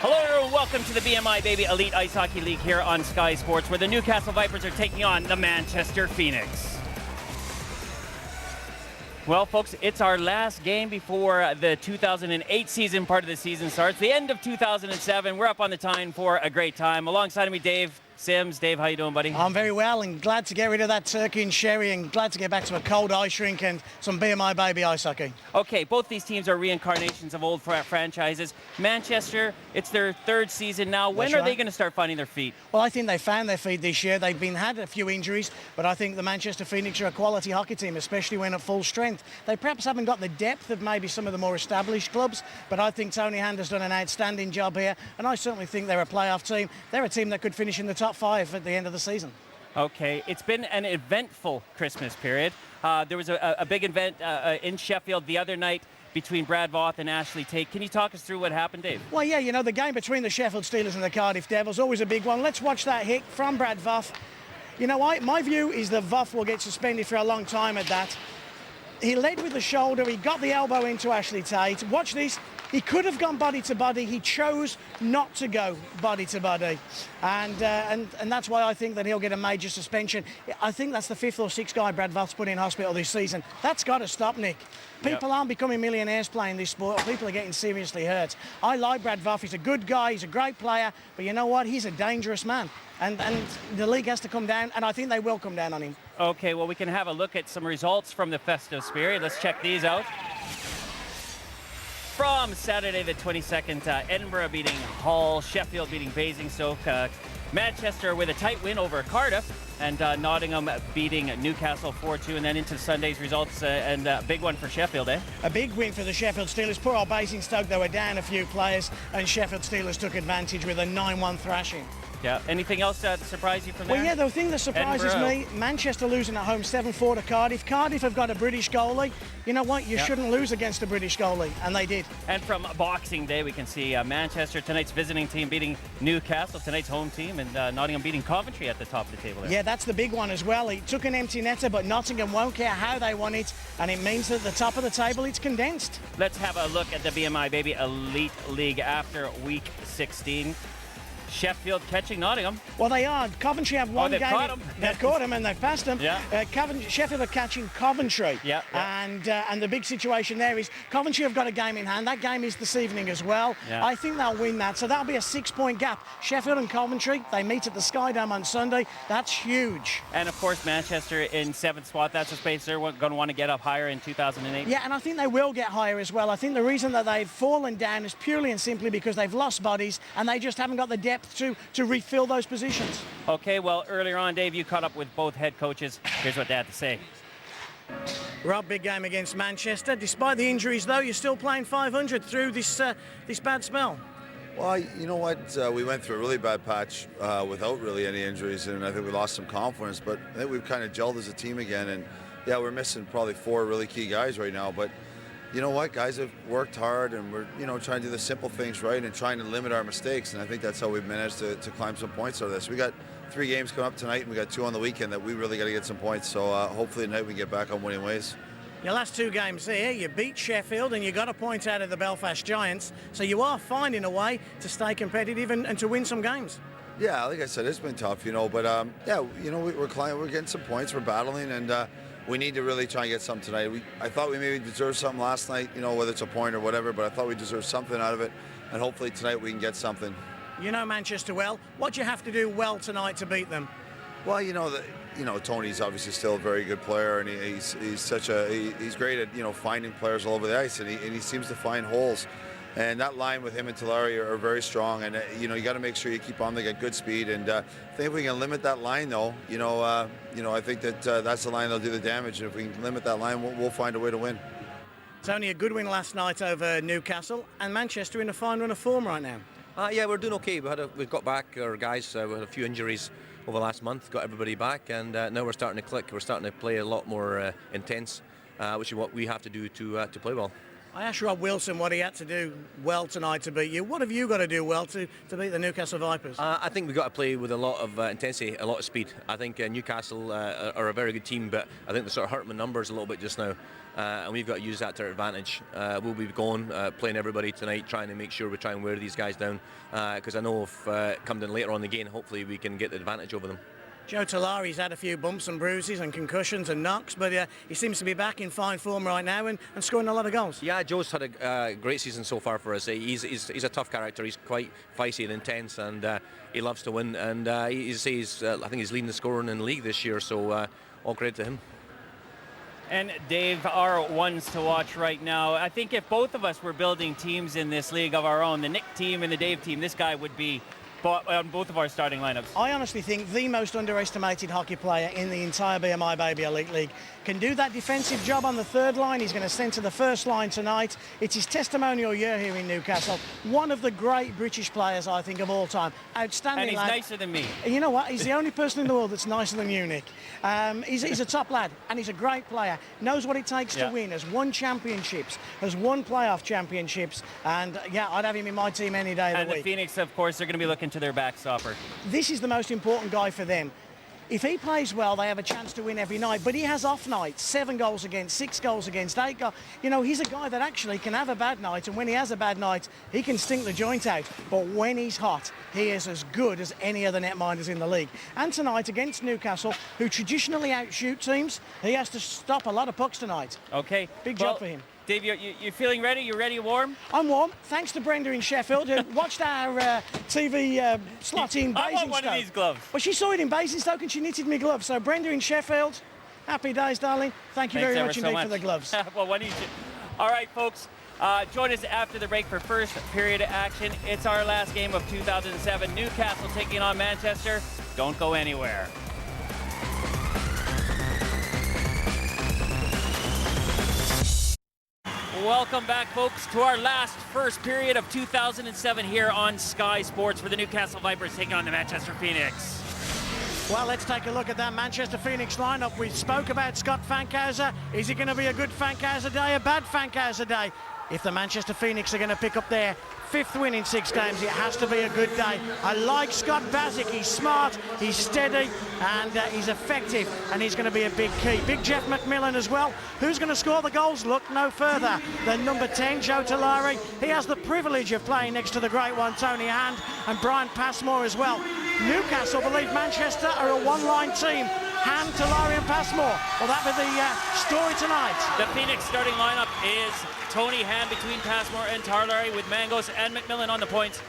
Hello everyone, welcome to the BMI Baby Elite Ice Hockey League here on Sky Sports, where the Newcastle Vipers are taking on the Manchester Phoenix. Well, folks, it's our last game before the 2008 season part of the season starts. The end of 2007, we're up on the time for a great time. Alongside of me, Dave Sims. Dave, how you doing, buddy? I'm very well and glad to get rid of that turkey and sherry and glad to get back to a cold ice rink and some BMI Baby ice hockey. Okay, both these teams are reincarnations of old franchises. Manchester, it's their third season now. When are they going to start finding their feet? Well, I think they found their feet this year. They've had a few injuries, but I think the Manchester Phoenix are a quality hockey team, especially when at full strength. They perhaps haven't got the depth of maybe some of the more established clubs, but I think Tony Hand has done an outstanding job here, and I certainly think they're a playoff team. They're a team that could finish in the top 5 at the end of the season. Okay, it's been an eventful Christmas period. There was a big event in Sheffield the other night between Brad Voth and Ashley Tate. Can you talk us through what happened, Dave? Well, yeah, you know, the game between the Sheffield Steelers and the Cardiff Devils, always a big one. Let's watch that hit from Brad Voth. You know what? My view is that Voth will get suspended for a long time at that. He led with the shoulder, he got the elbow into Ashley Tate. Watch this. He could have gone body to body. He chose not to go body to body, and that's why I think that he'll get a major suspension. I think that's the 5th or 6th guy Brad Voth's put in hospital this season. That's got to stop, Nick. People aren't becoming millionaires playing this sport. People are getting seriously hurt. I like Brad Voth. He's a good guy. He's a great player. But you know what? He's a dangerous man. And the league has to come down, and I think they will come down on him. Okay, well, we can have a look at some results from the festive spirit. Let's check these out. From Saturday the 22nd, Edinburgh beating Hull, Sheffield beating Basingstoke, Manchester with a tight win over Cardiff, and Nottingham beating Newcastle 4-2, and then into Sunday's results, and a big one for Sheffield, eh? A big win for the Sheffield Steelers. Poor old Basingstoke, they were down a few players, and Sheffield Steelers took advantage with a 9-1 thrashing. Yeah. Anything else that surprised you from there? Well, yeah, the thing that surprises me, Manchester losing at home 7-4 to Cardiff. Cardiff have got a British goalie. You know what? You shouldn't lose against a British goalie, and they did. And from Boxing Day, we can see Manchester, tonight's visiting team, beating Newcastle, tonight's home team, and Nottingham beating Coventry at the top of the table there. Yeah, that's the big one as well. He took an empty netter, but Nottingham won't care how they won it, and it means that at the top of the table, it's condensed. Let's have a look at the BMI Baby Elite League after Week 16. Sheffield catching Nottingham. Well, they are. Coventry have one game. Caught him. They've caught him and they've passed him. Yeah. Sheffield are catching Coventry. Yeah. And the big situation there is Coventry have got a game in hand. That game is this evening as well. Yeah. I think they'll win that. So that'll be a 6-point gap. Sheffield and Coventry, they meet at the Sky Dome on Sunday. That's huge. And of course, Manchester in 7th spot. That's a space they're going to want to get up higher in 2008. Yeah, and I think they will get higher as well. I think the reason that they've fallen down is purely and simply because they've lost bodies and they just haven't got the depth to refill those positions. Okay, well, earlier on, Dave, you caught up with both head coaches. Here's what they had to say. Rob, big game against Manchester. Despite the injuries, though, you're still playing 500 through this bad spell. Well, you know what? We went through a really bad patch without really any injuries, and I think we lost some confidence, but I think we've kind of gelled as a team again, and yeah, we're missing probably 4 really key guys right now, but you know what? Guys have worked hard, and we're trying to do the simple things right and trying to limit our mistakes, and I think that's how we've managed to climb some points out of this. We got 3 games coming up tonight, and we got 2 on the weekend that we really got to get some points, so hopefully tonight we get back on winning ways. Your last 2 games here, you beat Sheffield and you got a point out of the Belfast Giants, so you are finding a way to stay competitive and to win some games. Yeah, like I said, it's been tough, but yeah, we're getting some points, we're battling, and we need to really try and get something tonight. I thought we maybe deserved something last night, whether it's a point or whatever, but I thought we deserved something out of it, and hopefully tonight we can get something. You know Manchester well. What do you have to do well tonight to beat them? Well, Tony's obviously still a very good player, and he's great at finding players all over the ice, and he seems to find holes. And that line with him and Tulare are very strong, and you got to make sure you keep on. They got good speed, and I think if we can limit that line, though, I think that that's the line that'll do the damage. And if we can limit that line, we'll find a way to win. Tony, a good win last night over Newcastle, and Manchester in a fine run of form right now. Yeah, we're doing okay. We've got back our guys. We had a few injuries over the last month, got everybody back, and now we're starting to click. We're starting to play a lot more intense, which is what we have to do to play well. I asked Rob Wilson what he had to do well tonight to beat you. What have you got to do well to beat the Newcastle Vipers? I think we've got to play with a lot of intensity, a lot of speed. I think Newcastle are a very good team, but I think they're sort of hurting the numbers a little bit just now. And we've got to use that to our advantage. We'll be going, playing everybody tonight, trying to make sure we try and wear these guys down. Because I know if come in later on in the game, hopefully we can get the advantage over them. Joe Tolari's had a few bumps and bruises and concussions and knocks, but he seems to be back in fine form right now and scoring a lot of goals. Yeah, Joe's had a great season so far for us. He's a tough character. He's quite feisty and intense, and he loves to win. And I think he's leading the scoring in the league this year, so all credit to him. And Dave, our ones to watch right now. I think if both of us were building teams in this league of our own, the Nick team and the Dave team, this guy would be on both of our starting lineups. I honestly think the most underestimated hockey player in the entire BMI Baby Elite League can do that defensive job on the third line. He's going to center the first line tonight. It's his testimonial year here in Newcastle. One of the great British players, I think, of all time. Outstanding And he's lad. nicer than me. You know what? He's the only person in the world that's nicer than you, Nick. He's a top lad, and he's a great player. Knows what it takes to win. Has won championships. Has won playoff championships. And, yeah, I'd have him in my team any day of the week. And the Phoenix, of course, they're going to be looking to their backstopper. This is the most important guy for them. If he plays well, they have a chance to win every night. But he has off nights, 7 goals against, 6 goals against, 8 goals. You know, he's a guy that actually can have a bad night. And when he has a bad night, he can stink the joint out. But when he's hot, he is as good as any other netminders in the league. And tonight against Newcastle, who traditionally outshoot teams, he has to stop a lot of pucks tonight. Okay. Big job for him. Dave, you feeling ready? You ready, warm? I'm warm. Thanks to Brenda in Sheffield, who watched our TV slot in Basingstoke. I want one of these gloves. Well, she saw it in Basingstoke and she knitted me gloves. So Brenda in Sheffield, happy days, darling. Thank you Thanks very much ever so indeed for the gloves. Well, why don't you... All right, folks. Join us after the break for first period action. It's our last game of 2007. Newcastle taking on Manchester. Don't go anywhere. Welcome back, folks, to our last first period of 2007 here on Sky Sports for the Newcastle Vipers taking on the Manchester Phoenix. Well, let's take a look at that Manchester Phoenix lineup. We spoke about Scott Fankhauser. Is it going to be a good Fankhauser day, a bad Fankhauser day? If the Manchester Phoenix are going to pick up their 5th win in 6 games, it has to be a good day. I like Scott Bazic. He's smart, he's steady, and he's effective, and he's going to be a big key. Big Jeff McMillan as well. Who's going to score the goals? Look no further than number 10, Joe Tolari. He has the privilege of playing next to the great one, Tony Hand, and Brian Passmore as well. Newcastle believe Manchester are a one-line team. Hand, Tolari and Passmore. Well, that was the story tonight. The Phoenix starting lineup is Tony Hand between Passmore and Tolari, with Mangos and McMillan on the points,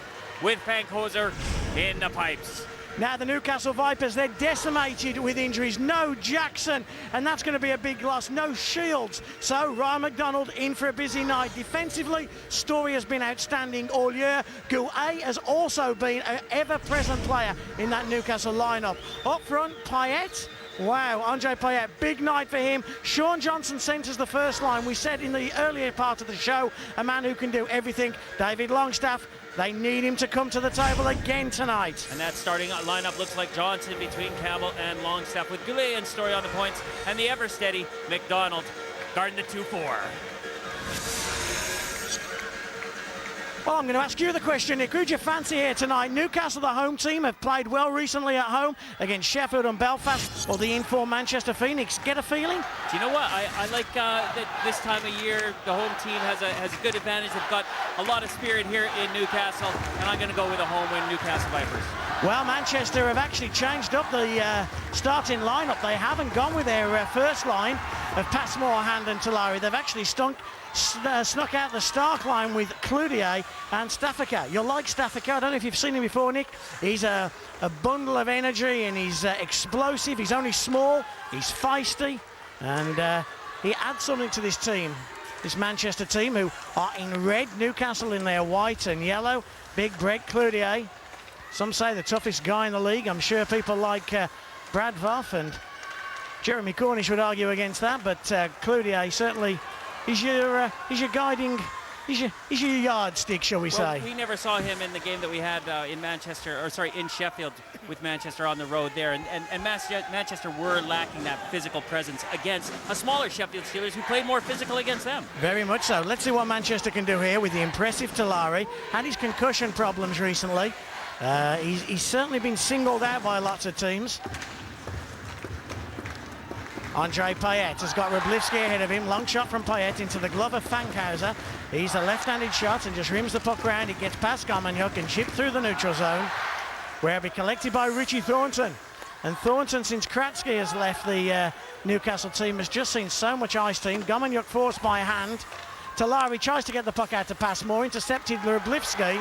with Fankhauser in the pipes. Now the Newcastle Vipers, they're decimated with injuries. No Jackson, and that's going to be a big loss. No Shields. So Ryan McDonald in for a busy night. Defensively, Story has been outstanding all year. Goulet has also been an ever-present player in that Newcastle lineup. Up front, Payet. Wow, Andre Payet, big night for him. Sean Johnson centres the first line. We said in the earlier part of the show, a man who can do everything. David Longstaff, they need him to come to the table again tonight. And that starting lineup looks like Johnson between Campbell and Longstaff, with Goulet and Story on the points, and the ever-steady McDonald guarding the 2-4. Well, I'm going to ask you the question, Nick. Who'd you fancy here tonight? Newcastle, the home team, have played well recently at home against Sheffield and Belfast, or the in-form Manchester Phoenix. Get a feeling? Do you know what? I like that this time of year, the home team has a good advantage. They've got a lot of spirit here in Newcastle, and I'm going to go with a home win, Newcastle Vipers. Well, Manchester have actually changed up the starting lineup. They haven't gone with their first line of Passmore, Hand and Tolari. They've actually snuck out the Stark line with Cloutier and Staffica. You'll like Staffica. I don't know if you've seen him before, Nick. He's a bundle of energy, and he's explosive. He's only small. He's feisty, and he adds something to this team. This Manchester team, who are in red, Newcastle in their white and yellow. Big Brett Cloutier. Some say the toughest guy in the league. I'm sure people like Brad Voff and Jeremy Cornish would argue against that, but Cloutier certainly is your guiding He's your yardstick, shall we Well, say. we never saw him in the game that we had in Sheffield with Manchester on the road there. And Manchester were lacking that physical presence against a smaller Sheffield Steelers who played more physical against them. Very much so. Let's see what Manchester can do here with the impressive Talari. Had his concussion problems recently. He's certainly been singled out by lots of teams. Andre Payet has got Wroblewski ahead of him. Long shot from Payet into the glove of Fankhauser. He's a left-handed shot and just rims the puck round. It gets past Gomanyuk and chipped through the neutral zone, where it'll be collected by Richie Thornton. And Thornton, since Kratzky has left the Newcastle team, has just seen so much ice team. Gomanyuk forced by hand. Talari tries to get the puck out to Passmore, intercepted Wroblewski.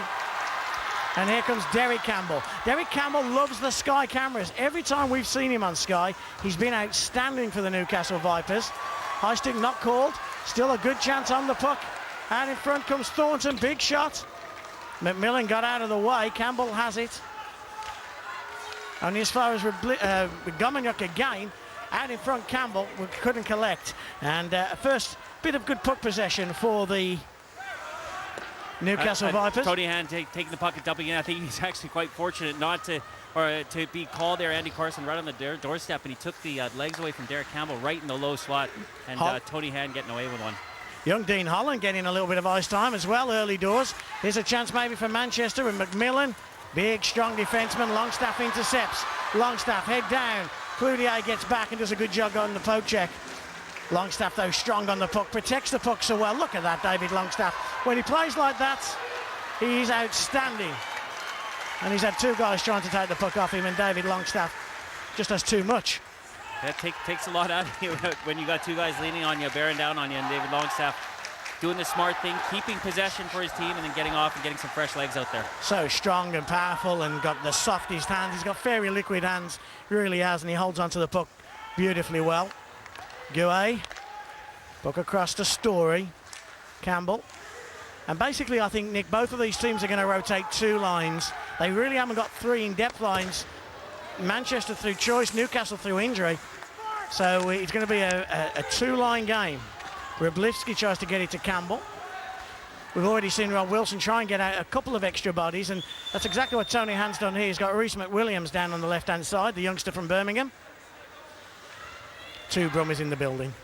And here comes Derek Campbell. Derek Campbell loves the Sky cameras. Every time we've seen him on Sky, he's been outstanding for the Newcastle Vipers. High stick not called. Still a good chance on the puck. Out in front comes Thornton. Big shot. McMillan got out of the way. Campbell has it. Only as far as Gomanyuk again. Out in front, Campbell couldn't collect. And first bit of good puck possession for the Newcastle Vipers. Tony Hand taking the puck and dumping in. I think he's actually quite fortunate not to be called there. Andy Carson right on the doorstep, and he took the legs away from Derek Campbell right in the low slot. And Tony Hand getting away with one. Young Dean Holland getting a little bit of ice time as well early doors. Here's a chance maybe for Manchester and McMillan. Big, strong defenseman. Longstaff intercepts. Longstaff head down. Cloutier gets back and does a good job on the poke check. Longstaff, though, strong on the puck, protects the puck so well. Look at that, David Longstaff. When he plays like that, he's outstanding. And he's had two guys trying to take the puck off him, and David Longstaff just has too much. That takes a lot out of you when you got two guys leaning on you, bearing down on you, and David Longstaff doing the smart thing, keeping possession for his team, and then getting off and getting some fresh legs out there. So strong and powerful, and got the softest hands. He's got very liquid hands, he really has, and he holds onto the puck beautifully well. Guay, puck across to Story, Campbell. And basically, I think, Nick, both of these teams are going to rotate two lines. They really haven't got three in-depth lines. Manchester through choice, Newcastle through injury. So it's going to be a two-line game. Wroblewski tries to get it to Campbell. We've already seen Rob Wilson try and get out a couple of extra bodies, and that's exactly what Tony Hand's done here. He's got Rhys McWilliams down on the left-hand side, the youngster from Birmingham. Two Brummies in the building.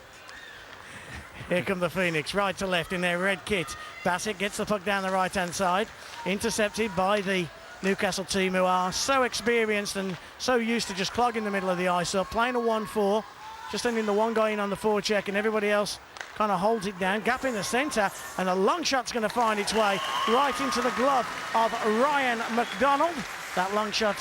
Here come the Phoenix, right to left in their red kit. Bassett gets the puck down the right-hand side, intercepted by the Newcastle team, who are so experienced and so used to just clogging the middle of the ice up, playing a 1-4, just sending the one guy in on the forecheck, and everybody else kind of holds it down. Gap in the centre, and a long shot's going to find its way right into the glove of Ryan McDonald. That long shot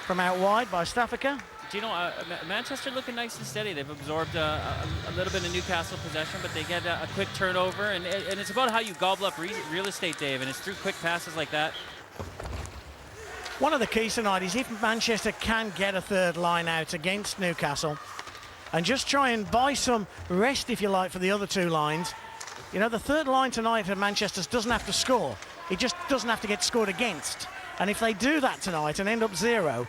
from out wide by Staffica. Do you know, Manchester looking nice and steady. They've absorbed a little bit of Newcastle possession, but they get a quick turnover, and it's about how you gobble up real estate, Dave, and it's through quick passes like that. One of the keys tonight is if Manchester can get a third line out against Newcastle and just try and buy some rest, if you like, for the other two lines. You know, the third line tonight at Manchester doesn't have to score. It just doesn't have to get scored against. And if they do that tonight and end up 0,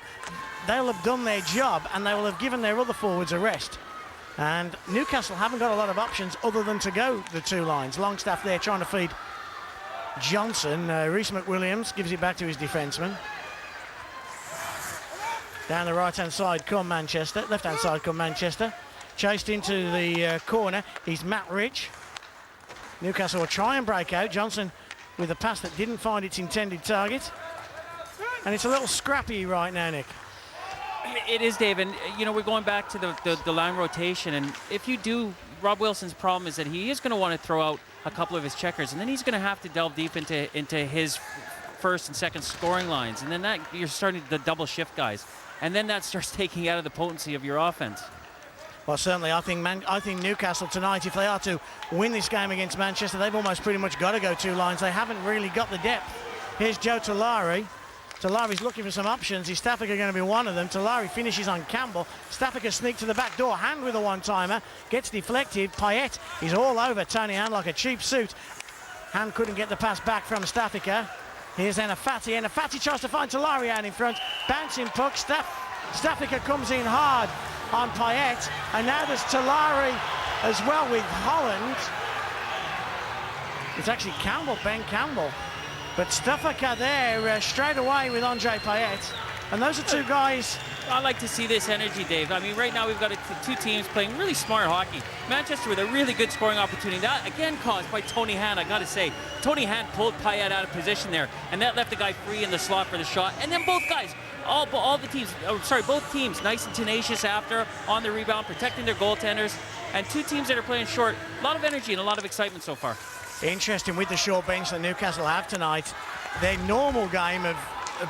they'll have done their job and they will have given their other forwards a rest. And Newcastle haven't got a lot of options other than to go the two lines. Longstaff there trying to feed Johnson. Rhys McWilliams gives it back to his defenseman. Down the right-hand side come Manchester. Left-hand side come Manchester. Chased into the corner. He's Matt Rich. Newcastle will try and break out. Johnson with a pass that didn't find its intended target. And it's a little scrappy right now, Nick. It is, Dave, and you know, we're going back to the line rotation, and if you do, Rob Wilson's problem is that he is going to want to throw out a couple of his checkers, and then he's going to have to delve deep into his first and second scoring lines, and then that you're starting to double shift guys, and then that starts taking out of the potency of your offense. Well, certainly, I think Newcastle tonight, if they are to win this game against Manchester, they've almost pretty much got to go two lines. They haven't really got the depth. Here's Joe Talari. Talari's looking for some options. Is Staffica going to be one of them? Talari finishes on Campbell. Staffica sneaks to the back door. Hand with a one-timer. Gets deflected. Payet is all over Tony Hand like a cheap suit. Hand couldn't get the pass back from Staffica. Here's Enafati. Enafati tries to find Talari out in front. Bouncing puck. Staffica comes in hard on Payet. And now there's Talari as well with Holland. It's actually Campbell, Ben Campbell. But Stuffaker there straight away with Andre Payet. And those are two guys. I like to see this energy, Dave. I mean, right now we've got two teams playing really smart hockey. Manchester with a really good scoring opportunity. That, again, caused by Tony Hand, I got to say. Tony Hand pulled Payet out of position there, and that left the guy free in the slot for the shot. And then both guys, both teams nice and tenacious after, on the rebound, protecting their goaltenders. And two teams that are playing short. A lot of energy and a lot of excitement so far. Interesting with the short bench that Newcastle have tonight. Their normal game of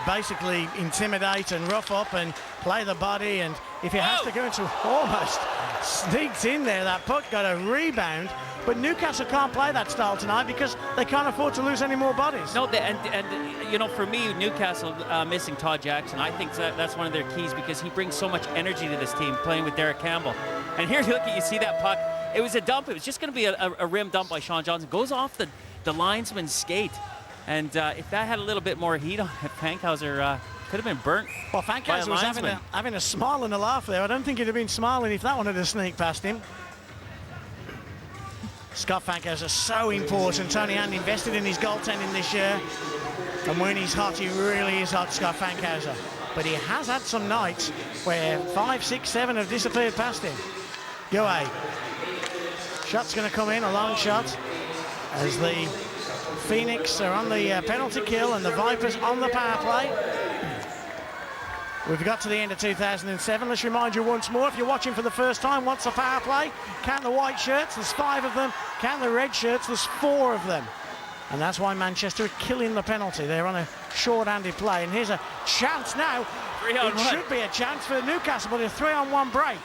basically intimidate and rough up and play the body, and if he has to go into almost sneaked in there, that puck got a rebound, but Newcastle can't play that style tonight because they can't afford to lose any more bodies. No, and you know, for me, Newcastle missing Todd Jackson, I think that's one of their keys because he brings so much energy to this team playing with Derek Campbell. And here, look, you see that puck. It was a dump. It was just going to be a rim dump by Sean Johnson. Goes off the linesman's skate. And if that had a little bit more heat on it, Fankhauser could have been burnt. Well, Fankhauser was having a smile and a laugh there. I don't think he'd have been smiling if that one had sneaked past him. Scott Fankhauser, so important. Tony Hand invested in his goaltending this year. And when he's hot, he really is hot, Scott Fankhauser. But he has had some nights where 5, 6, 7 have disappeared past him. Go away. Shot's going to come in, a long shot, as the Phoenix are on the penalty kill and the Vipers on the power play. We've got to the end of 2007. Let's remind you once more, if you're watching for the first time, what's a power play? Count the white shirts, there's 5 of them. Count the red shirts, there's 4 of them. And that's why Manchester are killing the penalty. They're on a short-handed play. And here's a chance now. It should be a chance for Newcastle, but a 3-on-1 break.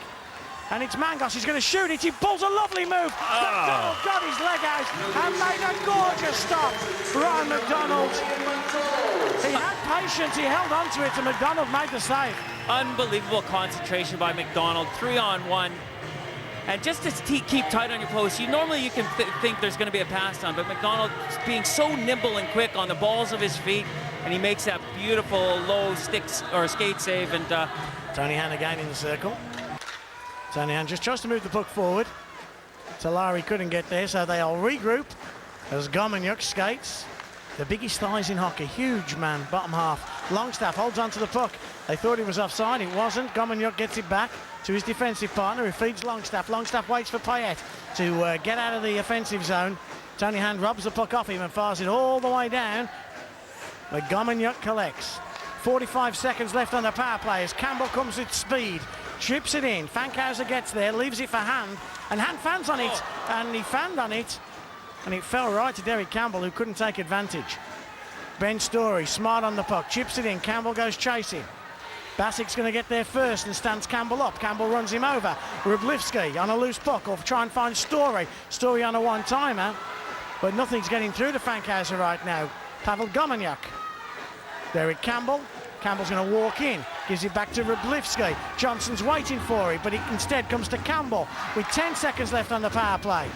And it's Mangos, he's going to shoot it, he pulls a lovely move. McDonald got his leg out and made a gorgeous stop. Ryan McDonald, he had patience, he held on to it, and McDonald made the save. Unbelievable concentration by McDonald, 3-on-1. And just to keep tight on your post, you can think there's going to be a pass down, but McDonald being so nimble and quick on the balls of his feet, and he makes that beautiful low skate save. And Tony Hand again in the circle. Tony Hand just tries to move the puck forward. Talari couldn't get there, so they'll regroup as Gomanyuk skates. The biggest thighs in hockey, huge man, bottom half. Longstaff holds onto the puck. They thought he was offside, it wasn't. Gomanyuk gets it back to his defensive partner who feeds Longstaff. Longstaff waits for Payet to get out of the offensive zone. Tony Hand robs the puck off him and fires it all the way down. But Gomanyuk collects. 45 seconds left on the power play as Campbell comes with speed. Chips it in, Fankhauser gets there, leaves it for Hand, and Hand fans on it, and he fanned on it, and it fell right to Derek Campbell, who couldn't take advantage. Ben Story, smart on the puck, chips it in, Campbell goes chasing. Basic's going to get there first and stands Campbell up. Campbell runs him over. Rublivsky on a loose puck, or try and find Story. Story on a one-timer, but nothing's getting through to Fankhauser right now. Pavel Gomanyuk. Derek Campbell. Campbell's going to walk in, gives it back to Rublivsky. Johnson's waiting for it, but it instead comes to Campbell with 10 seconds left on the power play.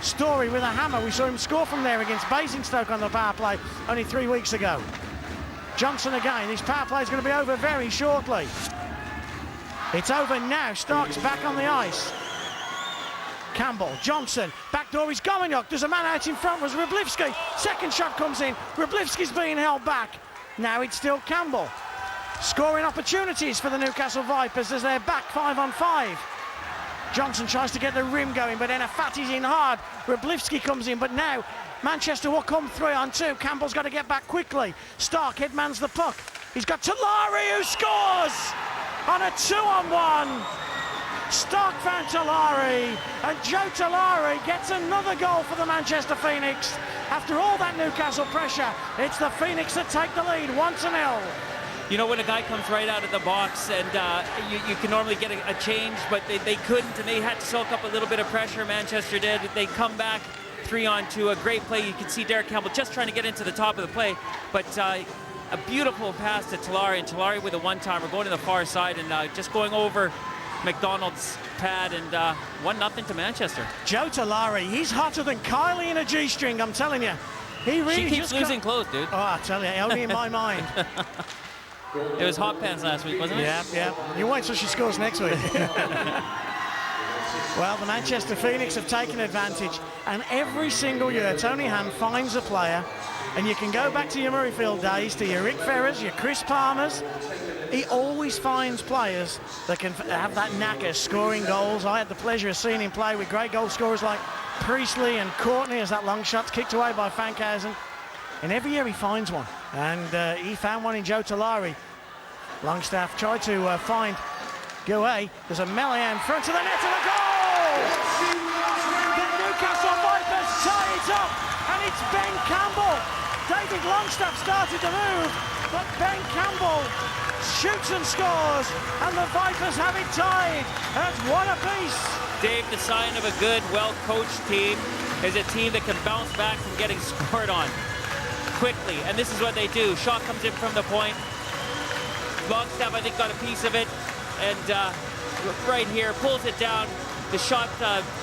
Story with a hammer. We saw him score from there against Basingstoke on the power play only 3 weeks ago. Johnson again. This power play is going to be over very shortly. It's over now. Stark's back on the ice. Campbell, Johnson, backdoor is Gomanyuk. There's a man out in front, was Rublivsky. Second shot comes in. Rublivsky's being held back. Now it's still Campbell. Scoring opportunities for the Newcastle Vipers as they're back 5-on-5. Johnson tries to get the rim going, but then Afati's in hard. Rublivsky comes in, but now Manchester will come 3-on-2. Campbell's got to get back quickly. Stark headmans the puck. He's got Talari who scores on a 2-on-1. Stark found Talari, and Joe Talari gets another goal for the Manchester Phoenix. After all that Newcastle pressure, it's the Phoenix that take the lead 1-0. You know, when a guy comes right out of the box and you can normally get a change, but they couldn't, and they had to soak up a little bit of pressure, Manchester did. They come back 3-on-2, a great play. You can see Derek Campbell just trying to get into the top of the play, but a beautiful pass to Talari, and Talari with a one-timer going to the far side and just going over McDonald's pad, and 1-0 to Manchester. Joe Talari, he's hotter than Kylie in a G-string, I'm telling you. He really she keeps losing clothes, dude. Oh, I tell you, only in my mind. It was hot pants last week, wasn't it? Yeah. You wait till she scores next week. Well, the Manchester Phoenix have taken advantage, and every single year Tony Hand finds a player, and you can go back to your Murrayfield days, to your Rick Ferrers, your Chris Palmers. He always finds players that can have that knack of scoring goals. I had the pleasure of seeing him play with great goal scorers like Priestley and Courtney as that long shot's kicked away by Fankhausen. And every year he finds one, and he found one in Joe Talari. Longstaff tried to find Gouet. There's a melee in front of the net and a goal! The Newcastle Vipers tie it up, and it's Ben Campbell. David Longstaff started to move, but Ben Campbell shoots and scores, and the Vipers have it tied at 1 apiece. Dave, the sign of a good, well-coached team is a team that can bounce back from getting scored on quickly, and this is what they do. Shot comes in from the point. Longstaff, I think, got a piece of it, and right here, pulls it down. The shot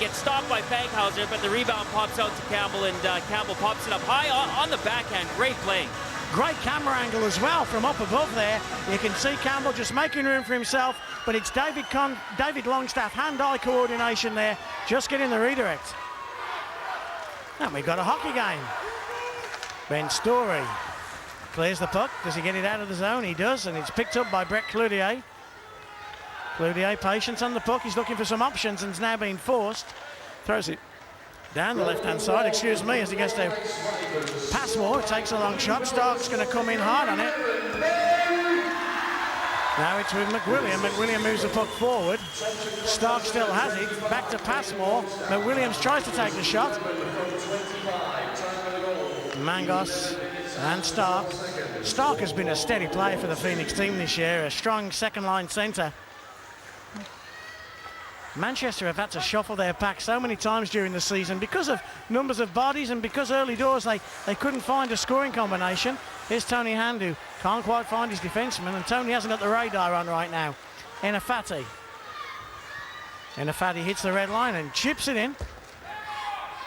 gets stopped by Fankhauser, but the rebound pops out to Campbell, and Campbell pops it up high on the backhand. Great play. Great camera angle as well from up above there. You can see Campbell just making room for himself, but it's David Longstaff, hand-eye coordination there, just getting the redirect. And we've got a hockey game. Ben Story clears the puck. Does he get it out of the zone? He does, and it's picked up by Brett Cloutier. Cloutier, patience on the puck. He's looking for some options and is now being forced. Throws it down the left-hand side, excuse me, as he gets to Passmore. Takes a long shot. Stark's going to come in hard on it. Now it's with McWilliam. McWilliam moves the puck forward. Stark still has it. Back to Passmore. McWilliams tries to take the shot. Mangos and Stark. Stark has been a steady player for the Phoenix team this year, a strong second-line centre. Manchester have had to shuffle their pack so many times during the season because of numbers of bodies and because early doors they couldn't find a scoring combination. Here's Tony Hand, who can't quite find his defenseman, and Tony hasn't got the radar on right now. Enafati hits the red line and chips it in.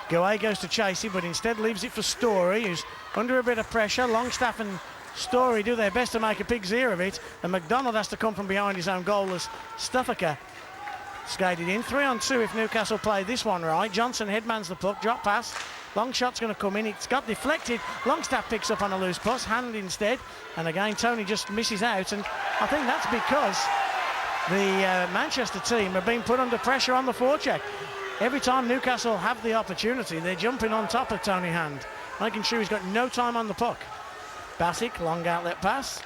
Gouet goes to chase it, but instead leaves it for Story, who's under a bit of pressure. Longstaff and Story do their best to make a big zero of it, and McDonald has to come from behind his own goal as Stuffaker skated in. 3-on-2 if Newcastle play this one right. Johnson headmans the puck, drop pass. Long shot's going to come in. It's got deflected. Longstaff picks up on a loose pass, Hand instead. And again, Tony just misses out. And I think that's because the Manchester team are being put under pressure on the forecheck. Every time Newcastle have the opportunity, they're jumping on top of Tony Hand, making sure he's got no time on the puck. Bassick, long outlet pass.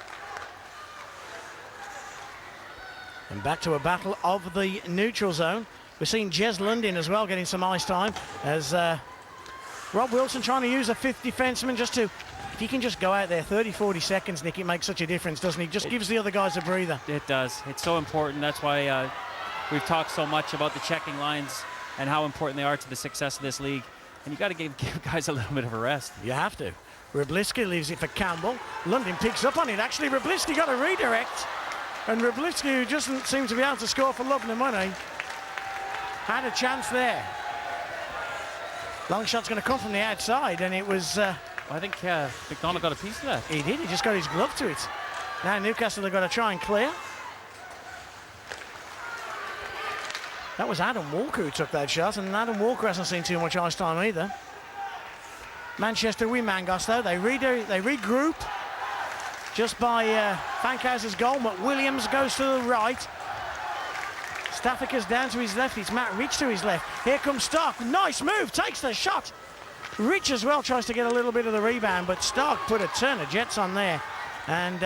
And back to a battle of the neutral zone. We're seeing Jez Lundin as well getting some ice time as Rob Wilson trying to use a fifth defenseman just to, if he can just go out there 30-40 seconds, Nick, it makes such a difference, doesn't he? Just gives the other guys a breather. It does. It's so important. That's why we've talked so much about the checking lines and how important they are to the success of this league. And you got to give guys a little bit of a rest. You have to. Wroblewski leaves it for Campbell. Lundin picks up on it. Actually, Wroblewski got a redirect. And Wroblewski, who doesn't seem to be able to score for love nor money, had a chance there. Long shot's going to come from the outside, and it was... I think McDonald got a piece of that. He did. He just got his glove to it. Now Newcastle have got to try and clear. That was Adam Walker who took that shot, and Adam Walker hasn't seen too much ice time either. Manchester win Mangos, though. They regroup. Just by Fankhauser's goal, McWilliams goes to the right. Staffiker's down to his left. It's Matt Rich to his left. Here comes Stark. Nice move. Takes the shot. Rich as well tries to get a little bit of the rebound, but Stark put a ton of jets on there and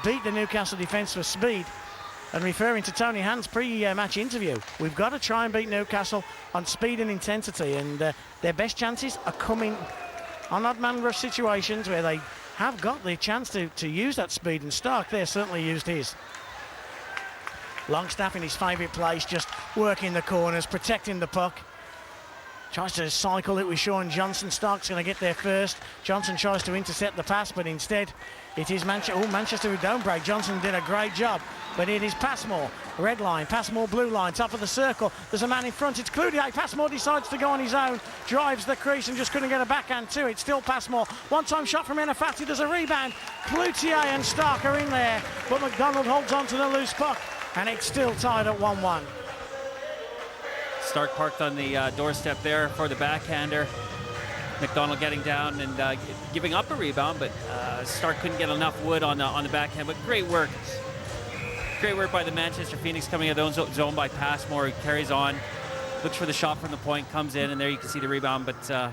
beat the Newcastle defence for speed. And referring to Tony Hand's pre-match interview, we've got to try and beat Newcastle on speed and intensity, and their best chances are coming on odd man rush situations where they have got the chance to use that speed, and Stark there certainly used his. Longstaff in his favourite place, just working the corners, protecting the puck. Tries to cycle it with Sean Johnson. Stark's going to get there first. Johnson tries to intercept the pass, but instead it is Manchester who don't break. Johnson did a great job, but it is Passmore. Red line, Passmore blue line, top of the circle. There's a man in front. It's Cloutier. Passmore decides to go on his own. Drives the crease and just couldn't get a backhand to it. Still Passmore. One-time shot from Enafati. There's a rebound. Cloutier and Stark are in there, but McDonald holds on to the loose puck, and it's still tied at 1-1. Stark parked on the doorstep there for the backhander. McDonald getting down and giving up a rebound, but Stark couldn't get enough wood on the backhand. But great work. Great work by the Manchester Phoenix coming out of the zone by Passmore. He carries on, looks for the shot from the point, comes in, and there you can see the rebound, but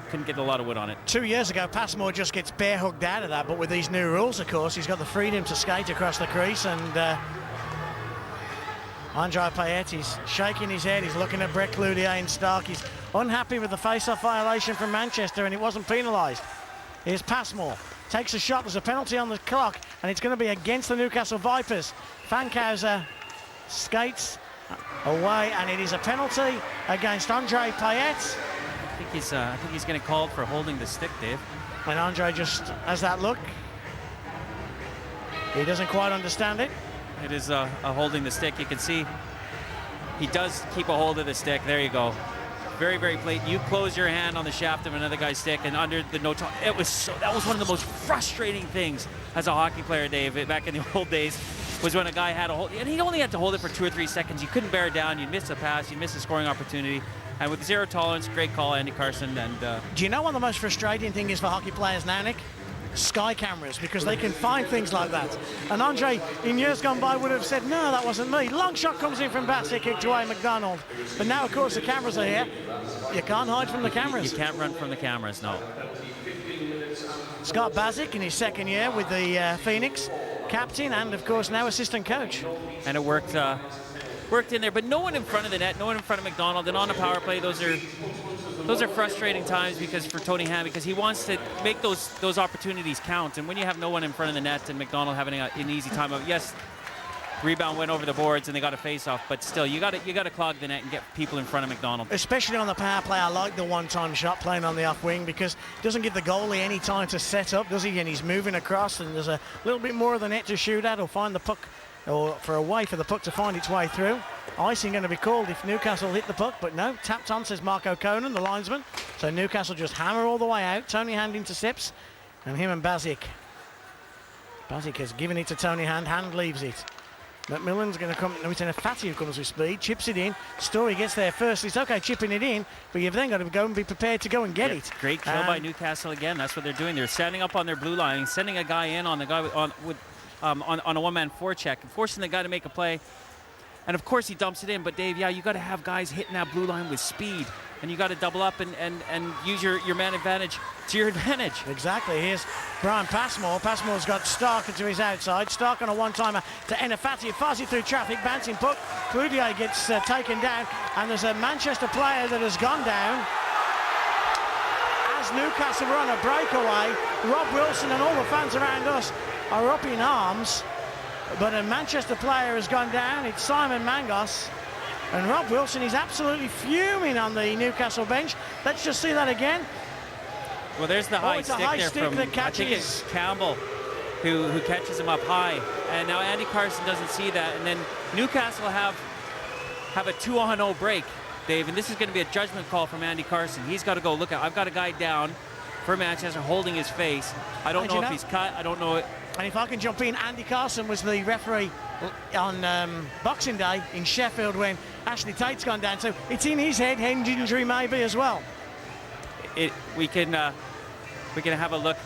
couldn't get a lot of wood on it. 2 years ago, Passmore just gets bear hugged out of that, but with these new rules, of course, he's got the freedom to skate across the crease, and Andre Payet, he's shaking his head, he's looking at Brett Cloutier and Stark. He's unhappy with the face-off violation from Manchester, and it wasn't penalised. Here's Passmore, takes a shot, there's a penalty on the clock, and it's going to be against the Newcastle Vipers. Fankhauser skates away, and it is a penalty against Andre Payet. I think he's going to call for holding the stick, Dave. And Andre just has that look. He doesn't quite understand it. It is a holding the stick. You can see he does keep a hold of the stick. There you go. Very, very blatant. You close your hand on the shaft of another guy's stick, and under the no time, that was one of the most frustrating things as a hockey player, Dave, back in the old days, was when a guy had a hold, and he only had to hold it for 2 or 3 seconds. You couldn't bear it down. You'd miss a pass. You'd miss a scoring opportunity. And with zero tolerance, great call, Andy Carson. And do you know what the most frustrating thing is for hockey players now, Nick? Sky cameras, because they can find things like that. And Andre, in years gone by, would have said, no, that wasn't me. Long shot comes in from Bassett, kicked away McDonald. But now, of course, the cameras are here. You can't hide from the cameras. You can't run from the cameras, no. Scott Bazic in his second year with the Phoenix, captain and, of course, now assistant coach. And it worked in there, but no one in front of the net, no one in front of McDonald. And on a power play, those are frustrating times for Tony Ham, because he wants to make those opportunities count. And when you have no one in front of the net and McDonald having an easy time of, yes, rebound went over the boards and they got a face-off, but still, you got to clog the net and get people in front of McDonald. Especially on the power play, I like the one-time shot playing on the off wing, because it doesn't give the goalie any time to set up, does he? And he's moving across, and there's a little bit more of the net to shoot at, or find the puck, or for a way for the puck to find its way through. Icing going to be called if Newcastle hit the puck, but no, tapped on, says Marco Conan, the linesman. So Newcastle just hammer all the way out. Tony Hand intercepts, and him and Bazic. Bazic has given it to Tony Hand. Hand leaves it. McMillan's going to come. No, it's in a Fatty who comes with speed, chips it in. Story gets there first. It's okay chipping it in, but you've then got to go and be prepared to go and get it. Great kill by Newcastle again. That's what they're doing. They're standing up on their blue line, sending a guy in on the guy on a one-man forecheck, and forcing the guy to make a play. And of course he dumps it in, but Dave, yeah, you got to have guys hitting that blue line with speed, and you got to double up and use your man advantage to your advantage. Exactly. Here's Brian Passmore. Passmore's got Stark to his outside. Stark on a one-timer to Enafati. Fires it through traffic, bouncing puck. Cloutier gets taken down, and there's a Manchester player that has gone down. As Newcastle were on a breakaway, Rob Wilson and all the fans around us are up in arms. But a Manchester player has gone down. It's Simon Mangos. And Rob Wilson is absolutely fuming on the Newcastle bench. Let's just see that again. Well, there's the high stick there from, that catches. I think it's Campbell who catches him up high. And now Andy Carson doesn't see that. And then Newcastle have a 2-on-0 break, Dave. And this is going to be a judgment call from Andy Carson. He's got to go, look, I've got a guy down for Manchester holding his face. I don't know if he's cut. I don't know it. And if I can jump in, Andy Carson was the referee on Boxing Day in Sheffield when Ashley Tate's gone down. So it's in his head injury maybe as well. We can have a look.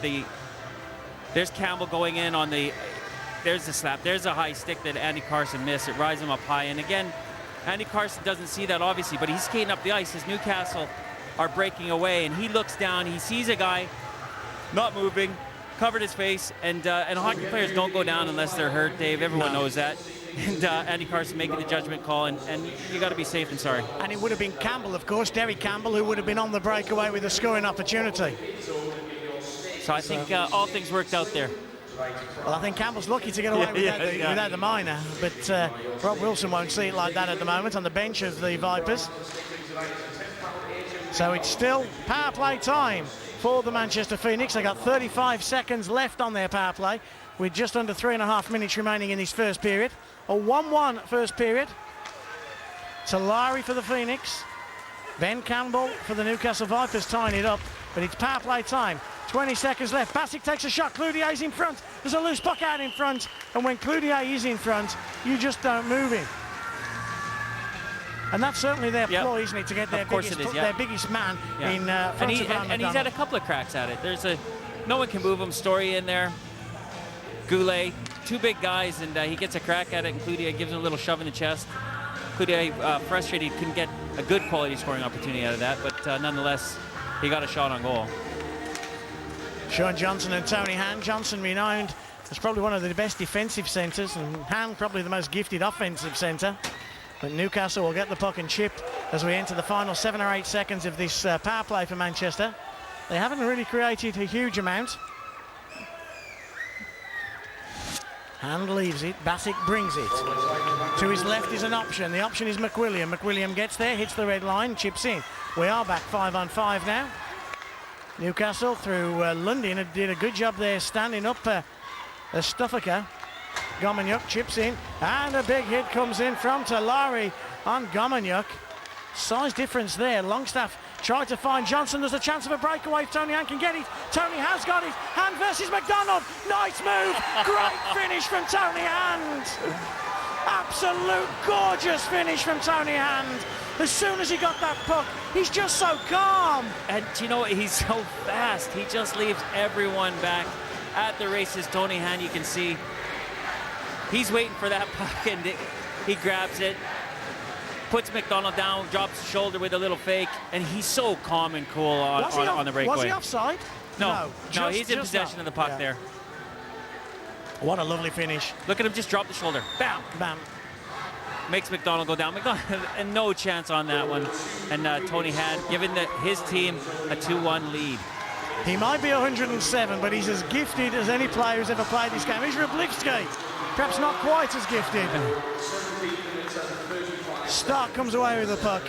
There's Campbell going in on the. There's the slap. There's a high stick that Andy Carson missed. It rises him up high. And again, Andy Carson doesn't see that obviously, but he's skating up the ice as Newcastle are breaking away, and he looks down. He sees a guy not moving, covered his face, and hockey players don't go down unless they're hurt, Dave. Everyone knows that. And Andy Carson making the judgment call, and you got to be safe and sorry. And it would have been Campbell, of course, Derek Campbell, who would have been on the breakaway with a scoring opportunity. So I think all things worked out there. Well, I think Campbell's lucky to get away without the minor, but Rob Wilson won't see it like that at the moment on the bench of the Vipers. So it's still power play time for the Manchester Phoenix. They got 35 seconds left on their power play with just under 3.5 minutes remaining in this first period. A 1-1 first period. Talari for the Phoenix. Ben Campbell for the Newcastle Vipers tying it up, but it's power play time. 20 seconds left. Bassick takes a shot. Cloutier's in front. There's a loose puck out in front, and when Cloutier is in front, you just don't move him. And that's certainly their Yep. ploy, isn't it, to get their Of course biggest, it is, yeah. their biggest man Yeah. in front and, of Graham and he's McDonald. had a couple of cracks at it. No one can move him. Story in there. Goulet, two big guys, and he gets a crack at it, and Cloutier gives him a little shove in the chest. Cloutier, frustrated, couldn't get a good quality scoring opportunity out of that, but nonetheless, he got a shot on goal. Sean Johnson and Tony Han. Johnson renowned as probably one of the best defensive centres, and Han probably the most gifted offensive centre. But Newcastle will get the puck and chip as we enter the final 7 or 8 seconds of this power play for Manchester. They haven't really created a huge amount. Han leaves it, Bassick brings it. To his left is an option. The option is McWilliam. McWilliam gets there, hits the red line, chips in. We are back 5-on-5 now. Newcastle through Lundin did a good job there standing up Stuffaker. Gomanyuk chips in, and a big hit comes in from Talari on Gomanyuk. Size difference there. Longstaff tried to find Johnson. There's a chance of a breakaway if Tony Han can get it. Tony has got it. Han versus McDonald. Nice move. Great finish from Tony Hand. Absolute gorgeous finish from Tony Hand. As soon as he got that puck, he's just so calm. And you know, he's so fast. He just leaves everyone back at the races. Tony Han, you can see, he's waiting for that puck, and he grabs it, puts McDonald down, drops the shoulder with a little fake, and he's so calm and cool on the breakaway. Was he offside? No, he's in possession of the puck there. What a lovely finish. Look at him just drop the shoulder. Bam! Bam. Makes McDonald go down. McDonald had no chance on that one. And Tony had given his team a 2-1 lead. He might be 107, but he's as gifted as any player who's ever played this game. He's Ryblicki, perhaps not quite as gifted. Stark comes away with the puck.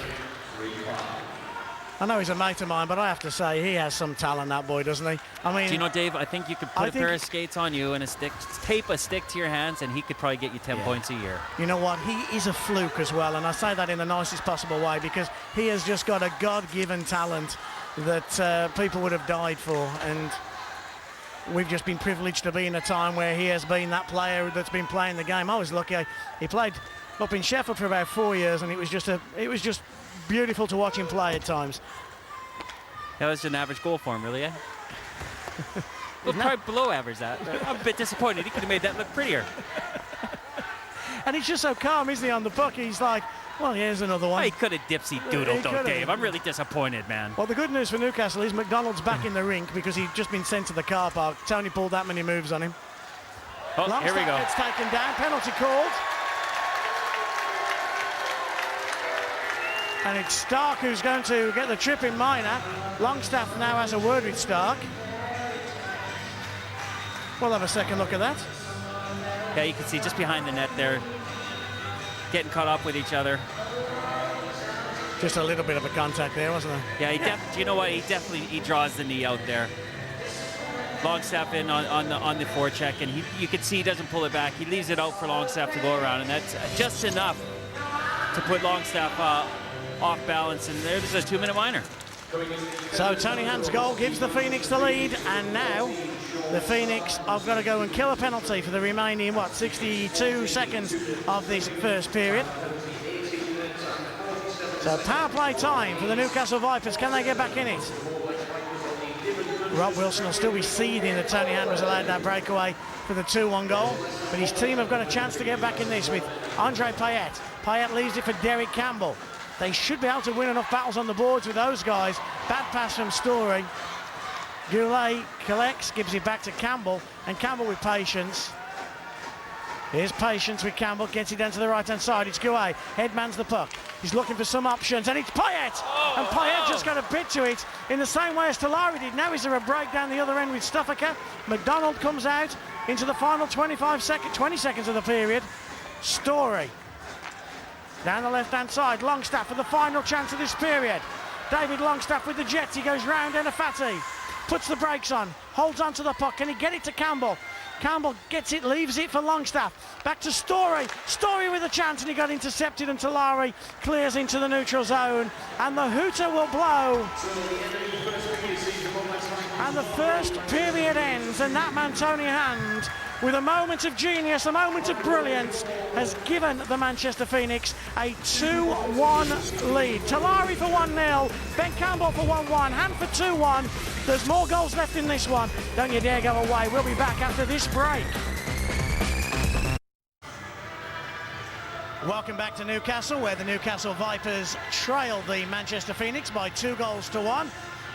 I know he's a mate of mine, but I have to say he has some talent, that boy, doesn't he? I mean, do you know, Dave, I think you could put a pair of skates on you and tape a stick to your hands, and he could probably get you 10 points a year. You know what? He is a fluke as well, and I say that in the nicest possible way, because he has just got a God-given talent that people would have died for, and we've just been privileged to be in a time where he has been that player that's been playing the game. I was lucky. He played up in Sheffield for about 4 years, and it was just beautiful to watch him play at times. That was an average goal for him, really, yeah? Well, probably below average, that. I'm a bit disappointed. He could have made that look prettier. And he's just so calm, isn't he, on the puck? He's like, well, here's another one. Oh, he could have dipsy-doodled, though, Dave. I'm really disappointed, man. Well, the good news for Newcastle is McDonald's back in the rink because he'd just been sent to the car park. Tony pulled that many moves on him. Oh, here we go. Gets taken down. Penalty called. And it's Stark who's going to get the trip in minor. Longstaff now has a word with Stark. We'll have a second look at that. Yeah, you can see just behind the net there, getting caught up with each other. Just a little bit of a contact there, wasn't there? Yeah, you know what? He draws the knee out there. Longstaff in on the forecheck, and you can see he doesn't pull it back. He leaves it out for Longstaff to go around, and that's just enough to put Longstaff off balance, and there's a 2-minute minor. So Tony Hand's goal gives the Phoenix the lead, and now the Phoenix have got to go and kill a penalty for the remaining, 62 seconds of this first period. So power play time for the Newcastle Vipers. Can they get back in it? Rob Wilson will still be seething that Tony Hand was allowed that breakaway for the 2-1 goal, but his team have got a chance to get back in this with Andre Payet. Payet leaves it for Derek Campbell. They should be able to win enough battles on the boards with those guys. Bad pass from Story. Goulet collects, gives it back to Campbell, and Campbell with patience. Here's patience with Campbell, gets it down to the right-hand side. It's Goulet, headmans the puck. He's looking for some options, and it's Payet! And Payet just got a bit to it in the same way as Talari did. Now is there a break down the other end with Stuffaker? McDonald comes out into the final 20 seconds of the period. Story. Down the left-hand side, Longstaff for the final chance of this period. David Longstaff with the Jets, he goes round Enafati. Puts the brakes on, holds on to the puck. Can he get it to Campbell? Campbell gets it, leaves it for Longstaff. Back to Story. Story with a chance, and he got intercepted, and Talari clears into the neutral zone. And the hooter will blow. And the first period ends, and that man, Tony Hand, with a moment of genius, a moment of brilliance, has given the Manchester Phoenix a 2-1 lead. Talari for 1-0, Ben Campbell for 1-1, Hand for 2-1. There's more goals left in this one. Don't you dare go away. We'll be back after this break. Welcome back to Newcastle, where the Newcastle Vipers trailed the Manchester Phoenix by 2-1.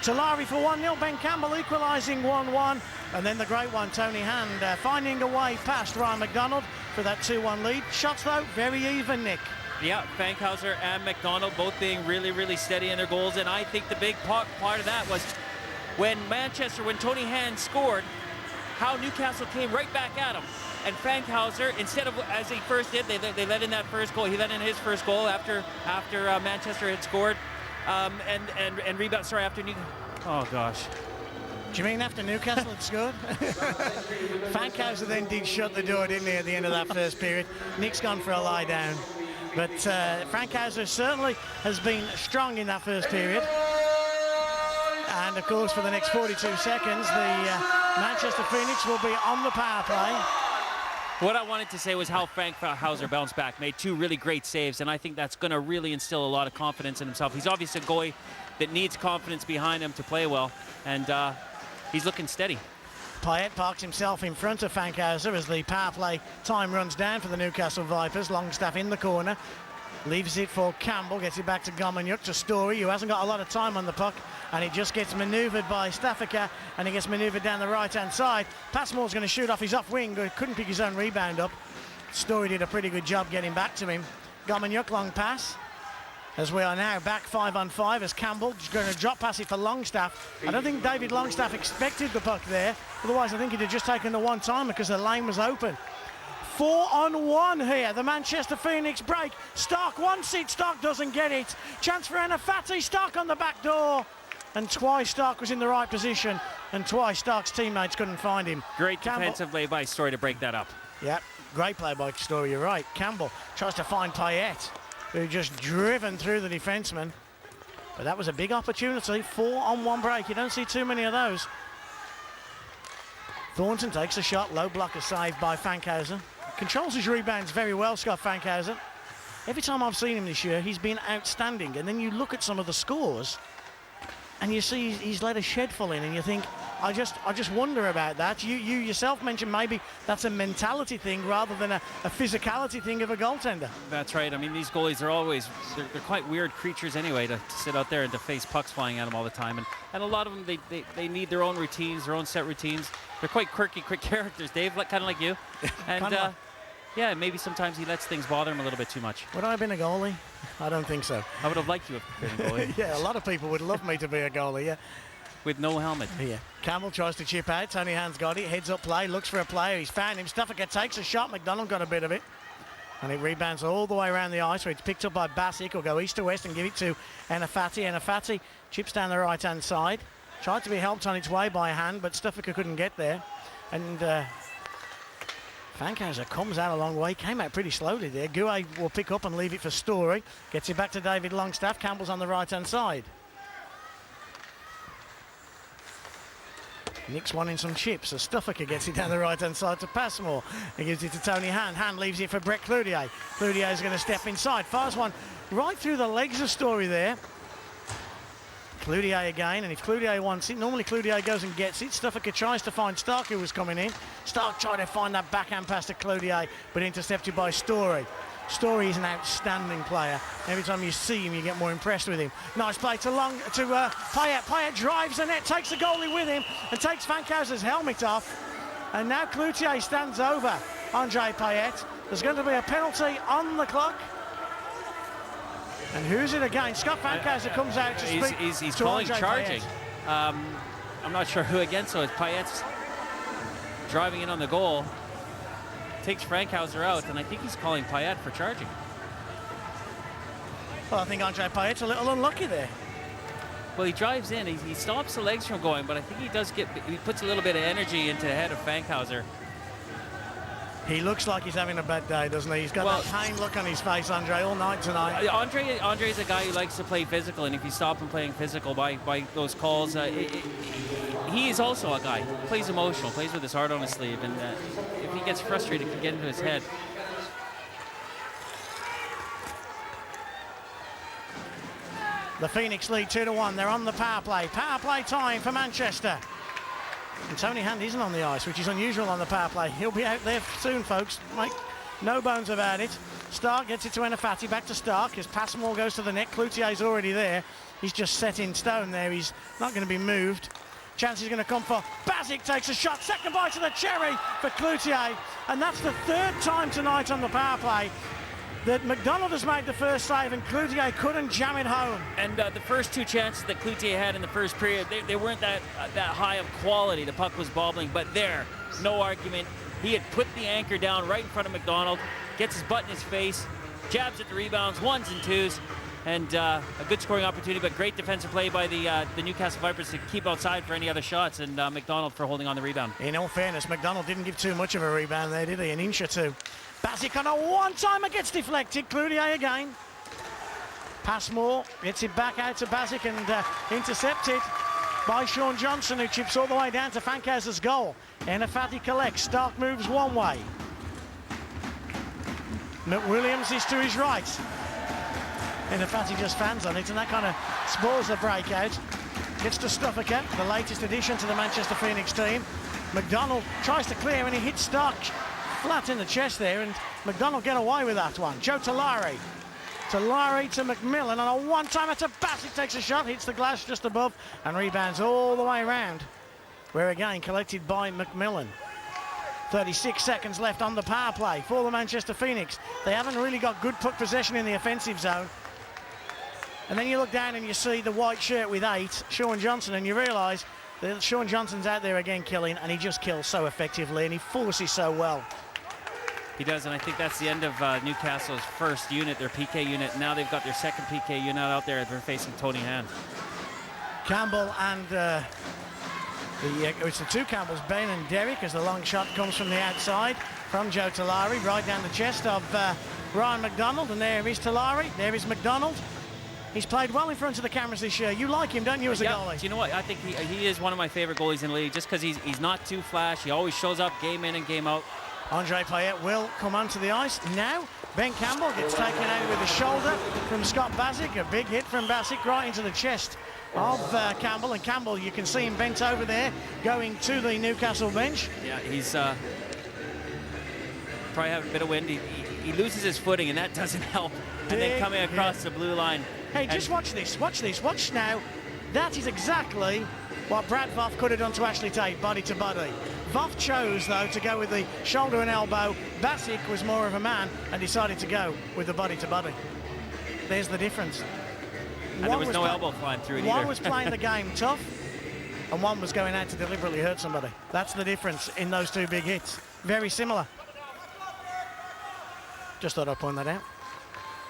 Talari for 1-0, Ben Campbell equalising 1-1, and then the great one, Tony Hand, finding a way past Ryan McDonald for that 2-1 lead. Shots, though, very even, Nick. Yeah, Fankhauser and McDonald both being really, really steady in their goals, and I think the big part of that was when Tony Hand scored, how Newcastle came right back at him. And Fankhauser, instead of, as he first did, they let in that first goal. He let in his first goal after Manchester had scored. And rebound, sorry, after Newcastle. Oh, gosh. Do you mean after Newcastle had scored? Fankhauser then did shut the door, didn't he, at the end of that first period. Nick's gone for a lie down. But Fankhauser certainly has been strong in that first period. And, of course, for the next 42 seconds, the Manchester Phoenix will be on the power play. What I wanted to say was how Fankhauser bounced back, made two really great saves, and I think that's going to really instill a lot of confidence in himself. He's obviously a goalie that needs confidence behind him to play well, and he's looking steady. Payet parks himself in front of Fankhauser as the power play time runs down for the Newcastle Vipers. Longstaff in the corner, leaves it for Campbell, gets it back to Gomanyuk, to Story, who hasn't got a lot of time on the puck, and it just gets manoeuvred by Staffica, and he gets manoeuvred down the right-hand side. Passmore's going to shoot off his off wing, but couldn't pick his own rebound up. Story did a pretty good job getting back to him. Gomanyuk, long pass, as we are now back 5-on-5, as Campbell's going to drop pass it for Longstaff. I don't think David Longstaff expected the puck there, otherwise I think he'd have just taken the one-timer because the lane was open. 4-on-1 here, the Manchester Phoenix break. Stark wants it, Stark doesn't get it. Chance for Anafati, Stark on the back door. And twice Stark was in the right position, and twice Stark's teammates couldn't find him. Great defensive play by Story to break that up. Yeah, great play by Story, you're right. Campbell tries to find Payet, who just driven through the defenseman. But that was a big opportunity, 4-on-1 break. You don't see too many of those. Thornton takes a shot, low blocker save by Fankhauser. Controls his rebounds very well, Scott Fankhauser. Every time I've seen him this year, he's been outstanding. And then you look at some of the scores, and you see he's let a shed full in, and you think, I just wonder about that. You yourself mentioned maybe that's a mentality thing rather than a physicality thing of a goaltender. That's right. I mean, these goalies are always, they're quite weird creatures anyway, to sit out there and to face pucks flying at them all the time. And a lot of them, they need their own routines, their own set routines. They're quite quirky, quick characters, Dave, kind of like you. And yeah, maybe sometimes he lets things bother him a little bit too much. Would I have been a goalie? I don't think so. I would have liked you to have been a goalie. Yeah, a lot of people would love me to be a goalie, yeah. With no helmet. Yeah. Campbell tries to chip out. Tony Hand's got it. Heads up play. Looks for a player. He's found him. Staffica takes a shot. McDonald got a bit of it. And it rebounds all the way around the ice, where it's picked up by Bassick. Will go east to west and give it to Anafati. Anafati chips down the right-hand side. Tried to be helped on its way by Hand, but Staffica couldn't get there. And Fankhauser comes out a long way. Came out pretty slowly there. Gouet will pick up and leave it for Story. Gets it back to David Longstaff. Campbell's on the right-hand side. Nick's wanting some chips, so Stuffiker gets it down the right-hand side to Passmore. He gives it to Tony Hand. Hand leaves it for Brett Cloutier. Cloutier's going to step inside. Fires one right through the legs of Story there. Cloutier again, and if Cloutier wants it, normally Cloutier goes and gets it. Stuffiker tries to find Stark, who was coming in. Stark tried to find that backhand pass to Cloutier, but intercepted by Story. Story is an outstanding player. Every time you see him, you get more impressed with him. Nice play to Payet. Payet drives the net, takes the goalie with him, and takes Fankhauser's helmet off. And now Cloutier stands over Andre Payet. There's going to be a penalty on the clock. And who's it again? Scott Fankhauser comes out to speak. He's to calling Andre charging. Payet. I'm not sure who again, so it's Payet's driving in on the goal. Takes Fankhauser out, and I think he's calling Payet for charging. Well, I think Andre Payet's a little unlucky there. Well, he drives in, he stops the legs from going, but I think he puts a little bit of energy into the head of Fankhauser. He looks like he's having a bad day, doesn't he? He's got that pain look on his face, Andre, all night tonight. Andre's a guy who likes to play physical, and if you stop him playing physical by those calls, he is also a guy who plays emotional, plays with his heart on his sleeve, and if he gets frustrated, it can get into his head. The Phoenix lead 2-1. They're on the power play. Power play time for Manchester. And Tony Hand isn't on the ice, which is unusual on the power play. He'll be out there soon, folks. Make no bones about it. Stark gets it to Enafati. Back to Stark as Passmore goes to the net. Cloutier's already there. He's just set in stone there. He's not going to be moved. Chance is going to come for Basic. Takes a shot. Second bite to the cherry for Cloutier. And that's the third time tonight on the power play that McDonald has made the first save and Cloutier couldn't jam it home. And the first two chances that Cloutier had in the first period, they weren't that high of quality. The puck was bobbling, but there, no argument. He had put the anchor down right in front of McDonald, gets his butt in his face, jabs at the rebounds, ones and twos, and a good scoring opportunity, but great defensive play by the Newcastle Vipers to keep outside for any other shots, and McDonald for holding on the rebound. In all fairness, McDonald didn't give too much of a rebound there, did he? An inch or two. Basic on a one-timer gets deflected. Cloutier again. Passmore gets it back out to Basic and intercepted by Sean Johnson, who chips all the way down to Fankhauser's goal. Enafati collects. Stark moves one way. McWilliams is to his right. Enafati just fans on it, and that kind of spoils the breakout. Gets to Stuffaker, the latest addition to the Manchester Phoenix team. McDonald tries to clear, and he hits Stark flat in the chest there, and McDonald get away with that one. Joe Talari. Talari to McMillan on a one-timer to Bassett. Takes a shot, hits the glass just above, and rebounds all the way around. Where again collected by McMillan. 36 seconds left on the power play for the Manchester Phoenix. They haven't really got good puck possession in the offensive zone. And then you look down and you see the white shirt with 8, Sean Johnson, and you realise that Sean Johnson's out there again killing, and he just kills so effectively and he forces so well. He does, and I think that's the end of Newcastle's first unit, their PK unit. Now they've got their second PK unit out there. They're facing Tony Hand. Campbell and it's the two Campbells, Ben and Derek, as the long shot comes from the outside from Joe Talari, right down the chest of Ryan McDonald, and there is Talari, there is McDonald. He's played well in front of the cameras this year. You like him, don't you, as a goalie? Do you know what? I think he is one of my favorite goalies in the league, just because he's not too flash. He always shows up game in and game out. Andre Payette will come onto the ice now. Ben Campbell gets taken out with the shoulder from Scott Basic. A big hit from Basic right into the chest of Campbell. And Campbell, you can see him bent over there, going to the Newcastle bench. Yeah, he's probably having a bit of wind. He loses his footing, and that doesn't help. And then coming across the blue line. Hey, just watch this, watch this, watch now. That is exactly what Brad Voff could have done to Ashley Tate, body to body. Voff chose, though, to go with the shoulder and elbow. Basic was more of a man and decided to go with the body to body. There's the difference. And there was no elbow flying through it either. One was playing the game tough, and one was going out to deliberately hurt somebody. That's the difference in those two big hits. Very similar. Just thought I'd point that out.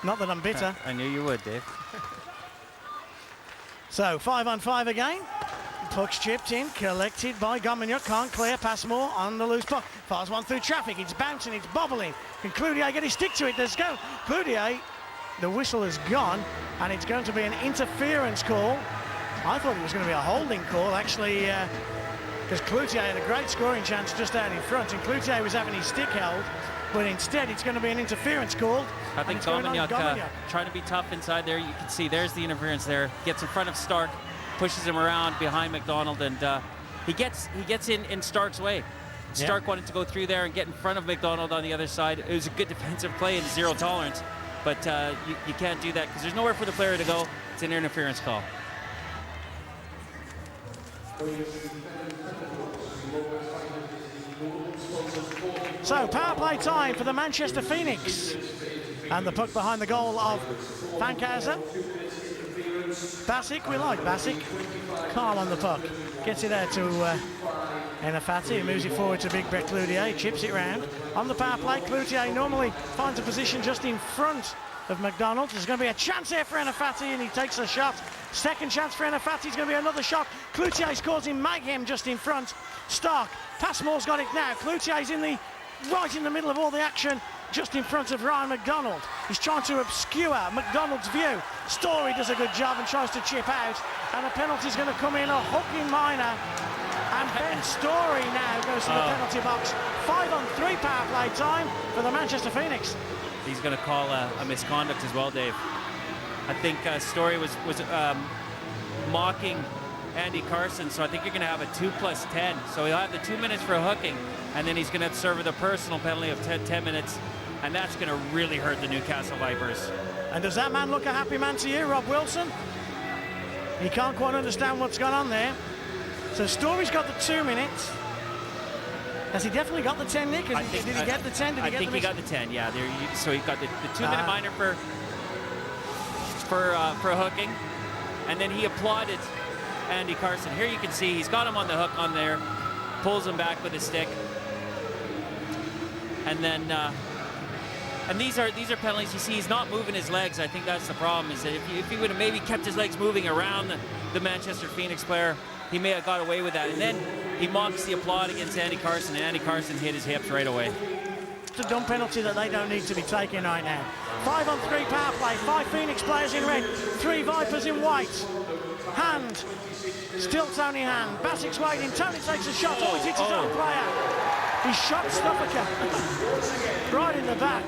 Not that I'm bitter. I knew you would, Dave. So 5-on-5 again. Puck's chipped in, collected by Gomagnon. Can't clear. Passmore on the loose puck. Fires one through traffic. It's bouncing, it's bobbling. Can Cloutier get his stick to it? There's go. Cloutier, the whistle is gone, and it's going to be an interference call. I thought it was going to be a holding call, actually, because Cloutier had a great scoring chance just out in front, and Cloutier was having his stick held. But instead, it's going to be an interference called. I think Gomagnon trying to be tough inside there. You can see there's the interference there. Gets in front of Stark, pushes him around behind McDonald, and he gets in Stark's way. Stark wanted to go through there and get in front of McDonald on the other side. It was a good defensive play and zero tolerance, but you can't do that because there's nowhere for the player to go. It's an interference call. So, power play time for the Manchester Phoenix. And the puck behind the goal of Fankhauser. Basic, we like Basic. Calm on the puck. Gets it out to Enafati, who moves it forward to Big Brett Cloutier. Chips it round. On the power play, Cloutier normally finds a position just in front of McDonald. There's going to be a chance here for Enafati, and he takes a shot. Second chance for Enafati. It's going to be another shot. Cloutier's causing mayhem just in front. Stark. Passmore's got it now. Cloutier's right in the middle of all the action, just in front of Ryan McDonald. He's trying to obscure McDonald's view. Story does a good job and tries to chip out, and a penalty's going to come in, a hooking minor, And Ben Story now goes to the penalty box. 5-on-3 power play time for the Manchester Phoenix. He's going to call a misconduct as well, Dave. I think Story was mocking Andy Carson, so I think you're going to have a 2+10. So he'll have the 2 minutes for hooking, and then he's going to serve with a personal penalty of 10 minutes, and that's going to really hurt the Newcastle Vipers. And does that man look a happy man to you, Rob Wilson? He can't quite understand what's gone on there. So Story's got the 2 minutes. Has he definitely got the 10, Nick? Did he get the 10? I think he got the 10, yeah. So he got the 2-minute minor for hooking, and then he applauded Andy Carson. Here you can see he's got him on the hook on there, pulls him back with a stick, and then and these are penalties. You see he's not moving his legs. I think that's the problem, is that if he would have maybe kept his legs moving around the Manchester Phoenix player, he may have got away with that. And then he mocks the applaud against Andy Carson, and Andy Carson hit his hips right away. It's a dumb penalty that they don't need to be taking right now. 5-on-3 power play, 5 Phoenix players in red, 3 Vipers in white. Hand, still Tony Hand. Basic's waiting, Tony takes a shot, always hits his own player. He shot Stuffaker right in the back.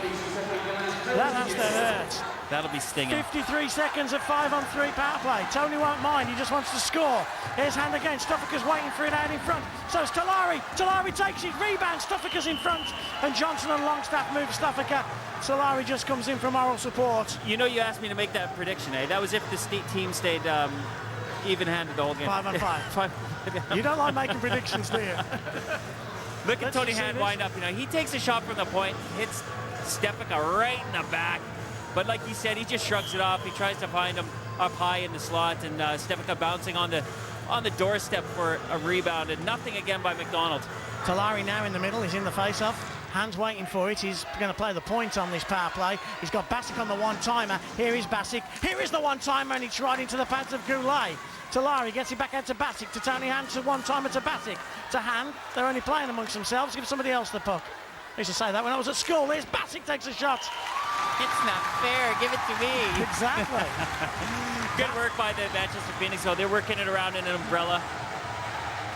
That has to hurt. That'll be stinging. 53 seconds of 5-on-3 power play. Tony won't mind, he just wants to score. Here's Hand again, Stuffaker's waiting for it out in front. So it's Talari. Talari takes it, rebound, Stuffaker's in front. And Johnson and Longstaff move Stuffaker. Talari just comes in for moral support. You know, you asked me to make that prediction, eh? That was if the team stayed even-handed the whole game. 5-on-5. You don't like making predictions, do you? Look at Tony Hand wind up. You know, he takes a shot from the point, hits Stefika right in the back. But like he said, he just shrugs it off. He tries to find him up high in the slot, and Stefika bouncing on the doorstep for a rebound, and nothing again by McDonald. Talari now in the middle. He's in the face-off. Hand's waiting for it. He's going to play the point on this power play. He's got Basic on the one-timer. Here is Basic. Here is the one-timer, and it's right into the pads of Goulet. Talari gets it back out to Basic, to Tony Hand, to one-timer to Basic. To Hand. They're only playing amongst themselves. Give somebody else the puck. I used to say that when I was at school. There's Basic takes a shot. It's not fair. Give it to me. Exactly. Good work by the Manchester Phoenix. So they're working it around in an umbrella,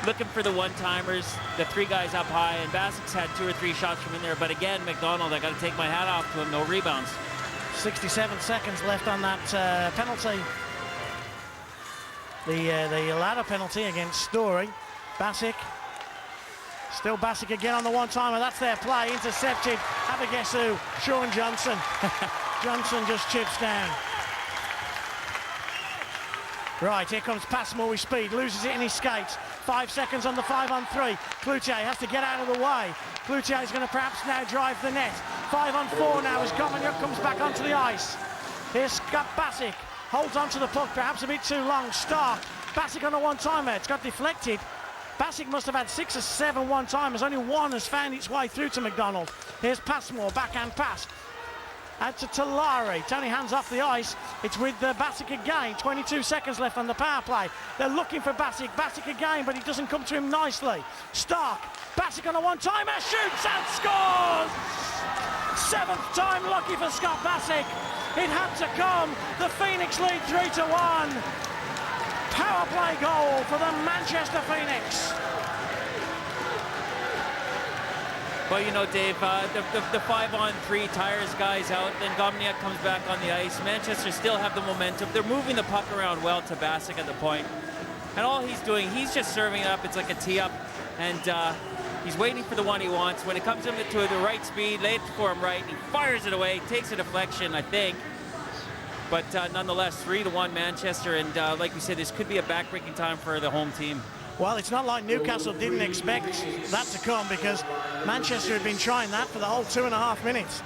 looking for the one-timers, the 3 guys up high, and Basic's had 2 or 3 shots from in there. But again, McDonald, I got to take my hat off to him. No rebounds. 67 seconds left on that penalty. The ladder penalty against Story. Basic. Still Basic again on the one-timer. That's their play. Intercepted. Have a guess who? Sean Johnson. Johnson just chips down. Right, here comes Passmore with speed. Loses it in his skates. 5 seconds on the 5-on-3. Cloutier has to get out of the way. Cloutier is going to perhaps now drive the net. 5-on-4 now as Gomagnon comes back onto the ice. Here's Scott Basic. Holds onto the puck, perhaps a bit too long. Stark. Basic on the one-timer. It's got deflected. Basic must have had 6 or 7 one-timers. Only one has found its way through to McDonald. Here's Passmore, backhand pass. Out to Talari. Tony Hand's off the ice. It's with Basic again. 22 seconds left on the power play. They're looking for Basic. Basic again, but he doesn't come to him nicely. Stark. Basic on a one-timer. Shoots and scores! 7th time lucky for Scott Basic. It had to come. The Phoenix lead 3-1. Power play goal for the Manchester Phoenix. Well, you know, Dave, the 5-on-3 tires guys out, then Gomagnon comes back on the ice. Manchester still have the momentum. They're moving the puck around well to Basic at the point. And all he's doing, he's just serving it up. It's like a tee-up, and he's waiting for the one he wants. When it comes to the right speed, lay it for him right, he fires it away, takes a deflection, I think. But nonetheless, 3-1 Manchester, and like we said, this could be a back-breaking time for the home team. Well, it's not like Newcastle didn't expect that to come, because Manchester had been trying that for the whole 2.5 minutes.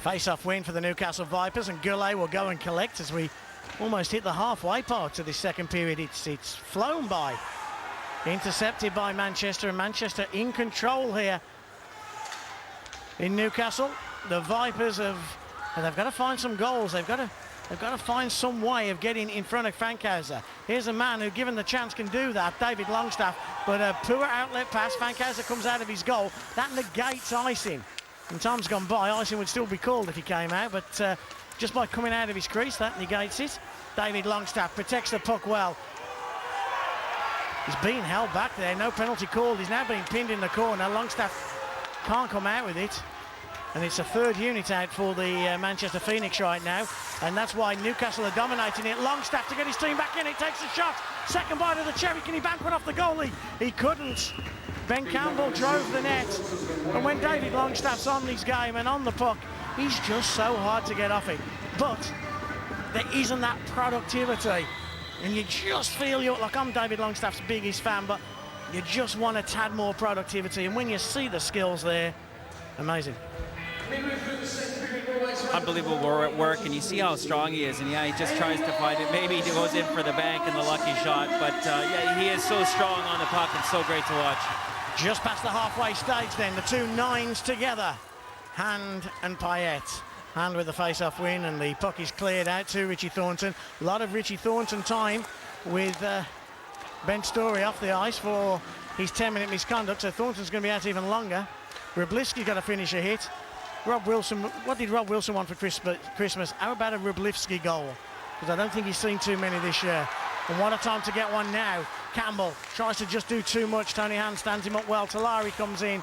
Face-off win for the Newcastle Vipers, and Goulet will go and collect as we almost hit the halfway part of this second period. It's flown by. Intercepted by Manchester, and Manchester in control here in Newcastle. The Vipers have... And they've got to find some goals. They've got to find some way of getting in front of Fankhauser. Here's a man who, given the chance, can do that, David Longstaff. But a poor outlet pass. Fankhauser comes out of his goal. That negates icing. In times gone by, icing would still be called if he came out, but just by coming out of his crease, that negates it. David Longstaff protects the puck well. He's being held back there, no penalty called. He's now being pinned in the corner. Longstaff can't come out with it. And it's a third unit out for the Manchester Phoenix right now. And that's why Newcastle are dominating it. Longstaff to get his team back in. He takes a shot. Second bite of the cherry. Can he bank one off the goalie? He couldn't. Ben Campbell drove the net. And when David Longstaff's on this game and on the puck, he's just so hard to get off it. But there isn't that productivity. And you just feel, like I'm David Longstaff's biggest fan, but you just want a tad more productivity. And when you see the skills there, amazing. Unbelievable work, and you see how strong he is, and yeah, he just tries to find it. Maybe he goes in for the bank and the lucky shot, but yeah, he is so strong on the puck. It's so great to watch. Just past the halfway stage then, the two nines together, Hand and Payet. Hand with the face-off win, and the puck is cleared out to Richie Thornton. A lot of Richie Thornton time with Ben Story off the ice for his 10-minute misconduct, so Thornton's going to be out even longer. Wroblewski's got to finish a hit. Rob Wilson, what did Rob Wilson want for Christmas? How about a Wroblewski goal? Because I don't think he's seen too many this year. And what a time to get one now. Campbell tries to just do too much. Tony Hand stands him up well. Talari comes in.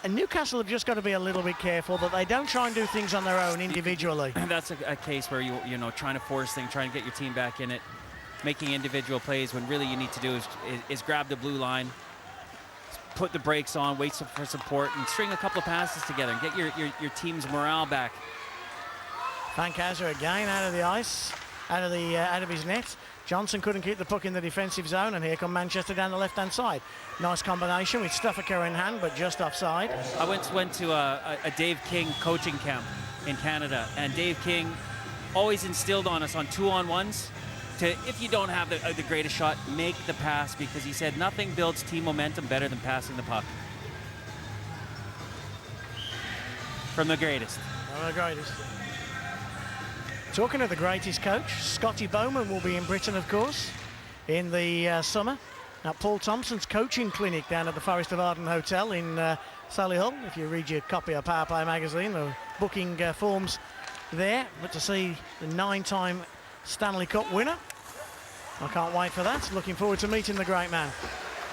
And Newcastle have just got to be a little bit careful that they don't try and do things on their own individually. That's a case where you know, trying to force things, trying to get your team back in it, making individual plays when really you need to do is grab the blue line, put the brakes on, wait for support, and string a couple of passes together and get your team's morale back. Fankhauser again out of the ice, out of his net. Johnson couldn't keep the puck in the defensive zone, and here come Manchester down the left-hand side. Nice combination with Stuffaker in hand, but just offside. I went to a Dave King coaching camp in Canada, and Dave King always instilled on us on 2-on-1s to, if you don't have the greatest shot, make the pass, because he said nothing builds team momentum better than passing the puck. From the greatest. From the greatest. Talking of the greatest coach, Scotty Bowman will be in Britain, of course, in the summer at Paul Thompson's coaching clinic down at the Forest of Arden Hotel in Solihull. If you read your copy of Power Play magazine, the booking forms there. But to see the 9-time Stanley Cup winner, I can't wait for that. Looking forward to meeting the great man.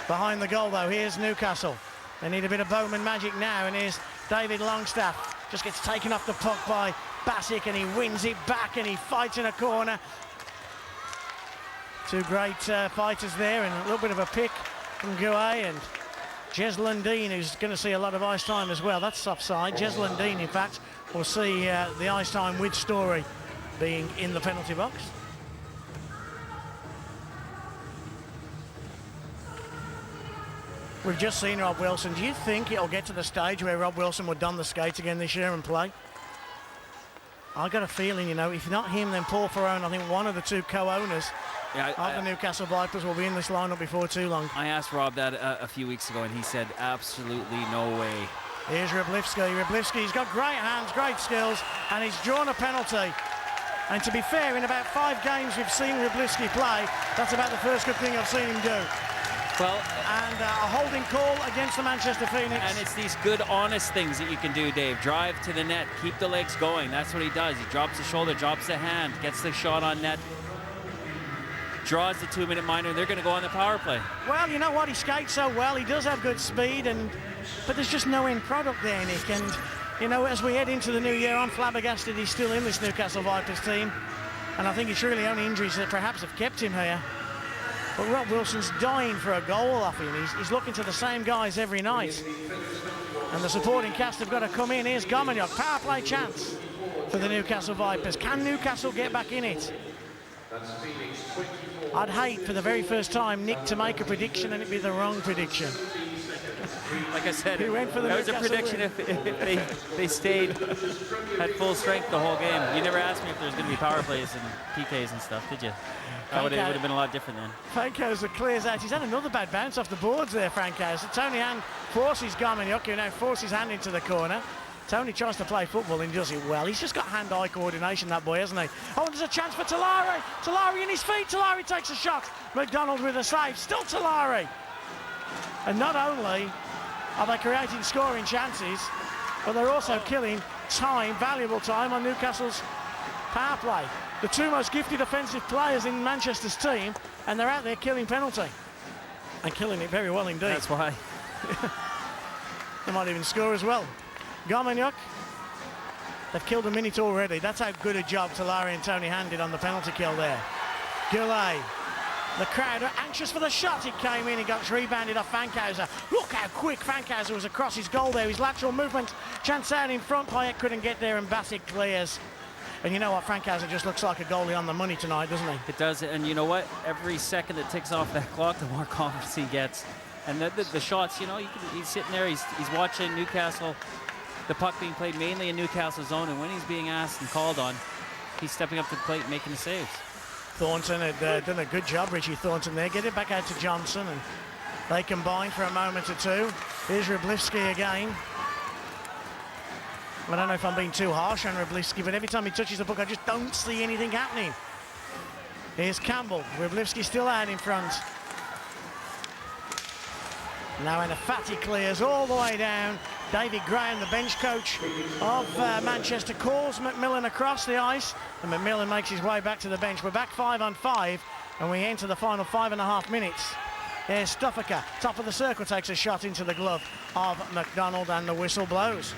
Behind the goal, though, here's Newcastle. They need a bit of Bowman magic now, and here's David Longstaff. Just gets taken off the puck by Bassick, and he wins it back, and he fights in a corner. Two great fighters there, and a little bit of a pick from Gouet, and Jez Lundeen, who's going to see a lot of ice time as well. That's offside. Jez Lundeen, in fact, will see the ice time with Story being in the penalty box. We've just seen Rob Wilson. Do you think it'll get to the stage where Rob Wilson would don the skates again this year and play? I got a feeling, you know, if not him, then Paul Ferrone, I think one of the two co-owners of the Newcastle Vipers will be in this lineup before too long. I asked Rob that a few weeks ago, and he said absolutely no way. Here's Wroblewski. Wroblewski's got great hands, great skills, and he's drawn a penalty. And to be fair, in about 5 games we've seen Wroblewski play, that's about the first good thing I've seen him do. Well, and a holding call against the Manchester Phoenix. And it's these good, honest things that you can do, Dave. Drive to the net, keep the legs going. That's what he does. He drops the shoulder, drops the hand, gets the shot on net, draws the 2-minute minor, and they're going to go on the power play. Well, you know what? He skates so well. He does have good speed, but there's just no end product there, Nick. And, you know, as we head into the new year, I'm flabbergasted he's still in this Newcastle Vipers team. And I think it's really only injuries that perhaps have kept him here. But Rob Wilson's dying for a goal off him. He's looking to the same guys every night. And the supporting cast have got to come in. Here's Gomagnoc, power play chance for the Newcastle Vipers. Can Newcastle get back in it? I'd hate for the very first time, Nick, to make a prediction and it be the wrong prediction. Like I said, he went for the that was a prediction if they stayed at full strength the whole game. You never asked me if there was going to be power plays and PKs and stuff, did you? That would have been a lot different then. Fankhauser clears out. He's had another bad bounce off the boards there, Fankhauser. Tony Hand forces Gomagnoc, who now forces Hand into the corner. Tony tries to play football and does it well. He's just got hand-eye coordination, that boy, hasn't he? Oh, there's a chance for Talari. Talari in his feet. Talari takes a shot. McDonald with a save. Still Talari. And not only are they creating scoring chances, but they're also killing time, valuable time on Newcastle's Power play. The two most gifted offensive players in Manchester's team, and they're out there killing penalty. And killing it very well indeed. That's why. They might even score as well. Garmagnoc. They've killed a minute already. That's how good a job Talari and Tony Hand did on the penalty kill there. Goulet. The crowd are anxious for the shot. It came in, it got rebounded off Fankhauser. Look how quick Fankhauser was across his goal there. His lateral movement, chance out in front. Payet couldn't get there and Bassett clears. And you know what, Fankhauser just looks like a goalie on the money tonight, doesn't he? It does, and you know what? Every second that ticks off that clock, the more confidence he gets. And the shots, you know, he's sitting there, he's watching Newcastle, the puck being played mainly in Newcastle's zone, and when he's being asked and called on, he's stepping up to the plate and making the saves. Thornton had done a good job, Richie Thornton there. Get it back out to Johnson, and they combine for a moment or two. Here's Ryblewski again. I don't know if I'm being too harsh on Ryblewski, but every time he touches the puck, I just don't see anything happening. Here's Campbell. Ryblewski still out in front. Now Anafati clears all the way down. David Graham, the bench coach of Manchester, calls McMillan across the ice, and McMillan makes his way back to the bench. We're back 5-on-5, and we enter the final 5.5 minutes. There's Stuffaker, top of the circle, takes a shot into the glove of McDonald, and the whistle blows.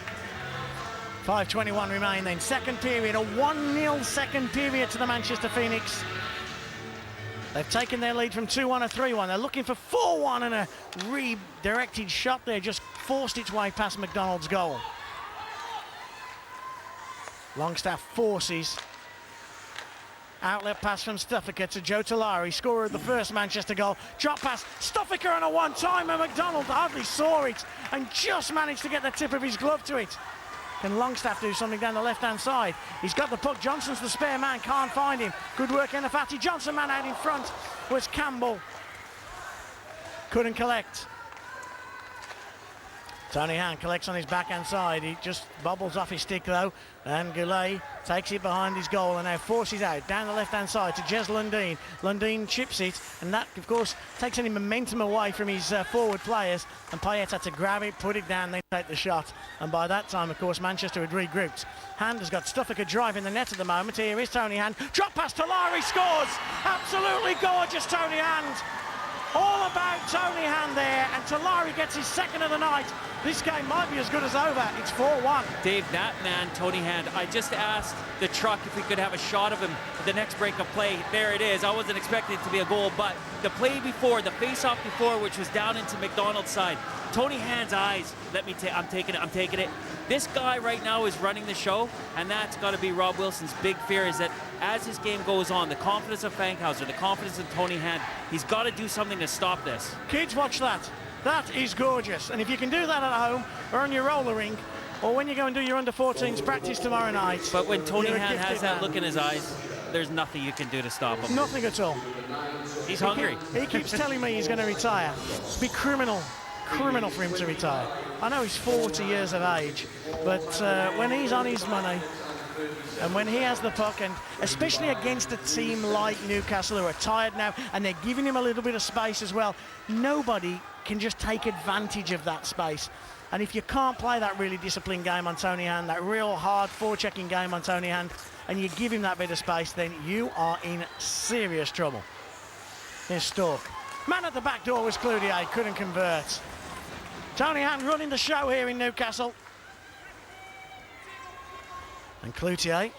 5:21 remain then. Second period, a 1-0 second period to the Manchester Phoenix. They've taken their lead from 2-1 to 3-1. They're looking for 4-1, and a redirected shot there just forced its way past McDonald's goal. Longstaff forces. Outlet pass from Stuffaker to Joe Talari, scorer of the first Manchester goal. Drop pass, Stuffaker on a one-timer. McDonald hardly saw it and just managed to get the tip of his glove to it. Can Longstaff do something down the left-hand side? He's got the puck. Johnson's the spare man. Can't find him. Good work, Enafati. Johnson, man out in front was Campbell. Couldn't collect. Tony Hand collects on his backhand side. He just bobbles off his stick, though. And Goulet takes it behind his goal and now forces out down the left-hand side to Jez Lundeen. Lundeen chips it, and that, of course, takes any momentum away from his forward players. And Payet had to grab it, put it down, then take the shot. And by that time, of course, Manchester had regrouped. Hand has got Stuffaker driving the net at the moment. Here is Tony Hand. Drop pass to Larry, scores! Absolutely gorgeous, Tony Hand. All about Tony Hand there, and Talari gets his second of the night. This game might be as good as over. It's 4-1. Dave, that man, Tony Hand, I just asked the truck if we could have a shot of him at the next break of play. There it is. I wasn't expecting it to be a goal, but the play before, the face-off before, which was down into McDonald's side, Tony Hand's eyes, I'm taking it. This guy right now is running the show, and that's got to be Rob Wilson's big fear, is that as his game goes on, the confidence of Fankhauser, the confidence of Tony Hand, he's got to do something to stop this. Kids, watch that. That is gorgeous. And if you can do that at home, or on your roller rink, or when you go and do your under-14s practice tomorrow night. But when Tony Hand has that look in his eyes, there's nothing you can do to stop him. Nothing at all. He's hungry. He keeps telling me he's going to retire. It'd be criminal for him to retire. I know he's 40 years of age, but when he's on his money, and when he has the puck, and especially against a team like Newcastle who are tired now, and they're giving him a little bit of space as well, nobody can just take advantage of that space. And if you can't play that really disciplined game on Tony Hand, that real hard forechecking game on Tony Hand, and you give him that bit of space, then you are in serious trouble. Here's Stork. Man at the back door was Cloutier, couldn't convert. Tony Hand running the show here in Newcastle. And Cloutier,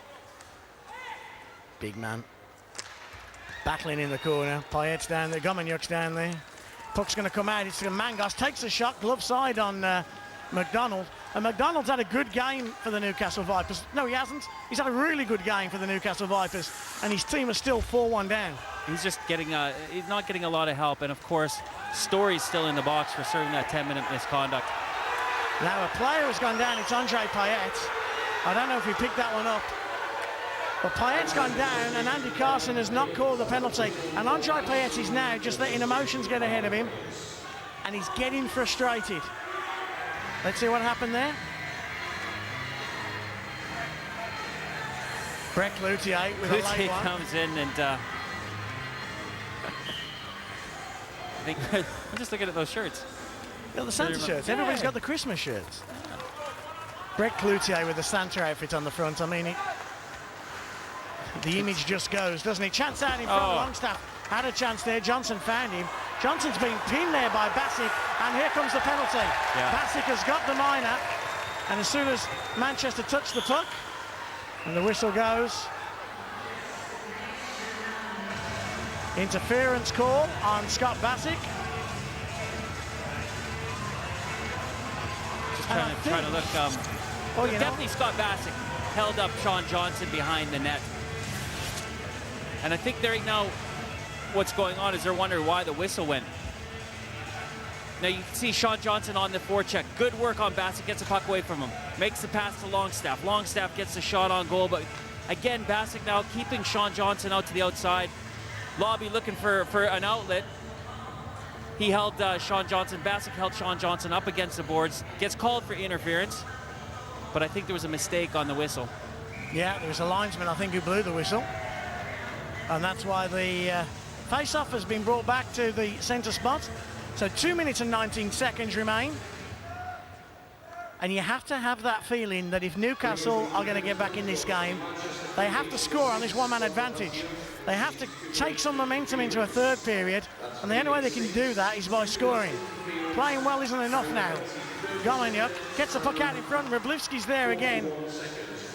big man, battling in the corner. Payet's down there, Gomagnoc's down there. Puck's going to come out. It's Mangos takes a shot, glove side on McDonald. And McDonald's had a good game for the Newcastle Vipers. No, he hasn't. He's had a really good game for the Newcastle Vipers, and his team is still 4-1 down. He's just getting, he's not getting a lot of help, and of course, Story's still in the box for serving that 10-minute misconduct. Now a player has gone down. It's Andre Payet. I don't know if he picked that one up. But Payet's gone down, and Andy Carson has not called the penalty. And Andre Payet is now just letting emotions get ahead of him, and he's getting frustrated. Let's see what happened there. Brett Cloutier with a late one. Comes in and I think I'm just looking at those shirts. Got the Santa shirts. Everybody's got the Christmas shirts. Brett Cloutier with the Santa outfit on the front. I mean, The image just goes, doesn't it? Chance out in front. Longstaff had a chance there. Johnson found him. Johnson's been pinned there by Bassick, and here comes the penalty. Yeah. Bassick has got the minor, and as soon as Manchester touch the puck, and the whistle goes, interference call on Scott Bassick. Just trying to look. Definitely Scott Bassick held up Sean Johnson behind the net. And I think right now what's going on is they're wondering why the whistle went. Now you can see Sean Johnson on the forecheck. Good work on Bassick, gets the puck away from him. Makes the pass to Longstaff. Longstaff gets the shot on goal, but again, Bassick now keeping Sean Johnson out to the outside. Lobby looking for an outlet. He held Sean Johnson. Bassick held Sean Johnson up against the boards. Gets called for interference, but I think there was a mistake on the whistle. Yeah, there was a linesman, I think, who blew the whistle. And that's why the face-off has been brought back to the centre spot. So 2 minutes and 19 seconds remain. And you have to have that feeling that if Newcastle are going to get back in this game, they have to score on this one-man advantage. They have to take some momentum into a third period, and the only way they can do that is by scoring. Playing well isn't enough now. Gomanyuk gets the puck out in front. Wroblewski's there again.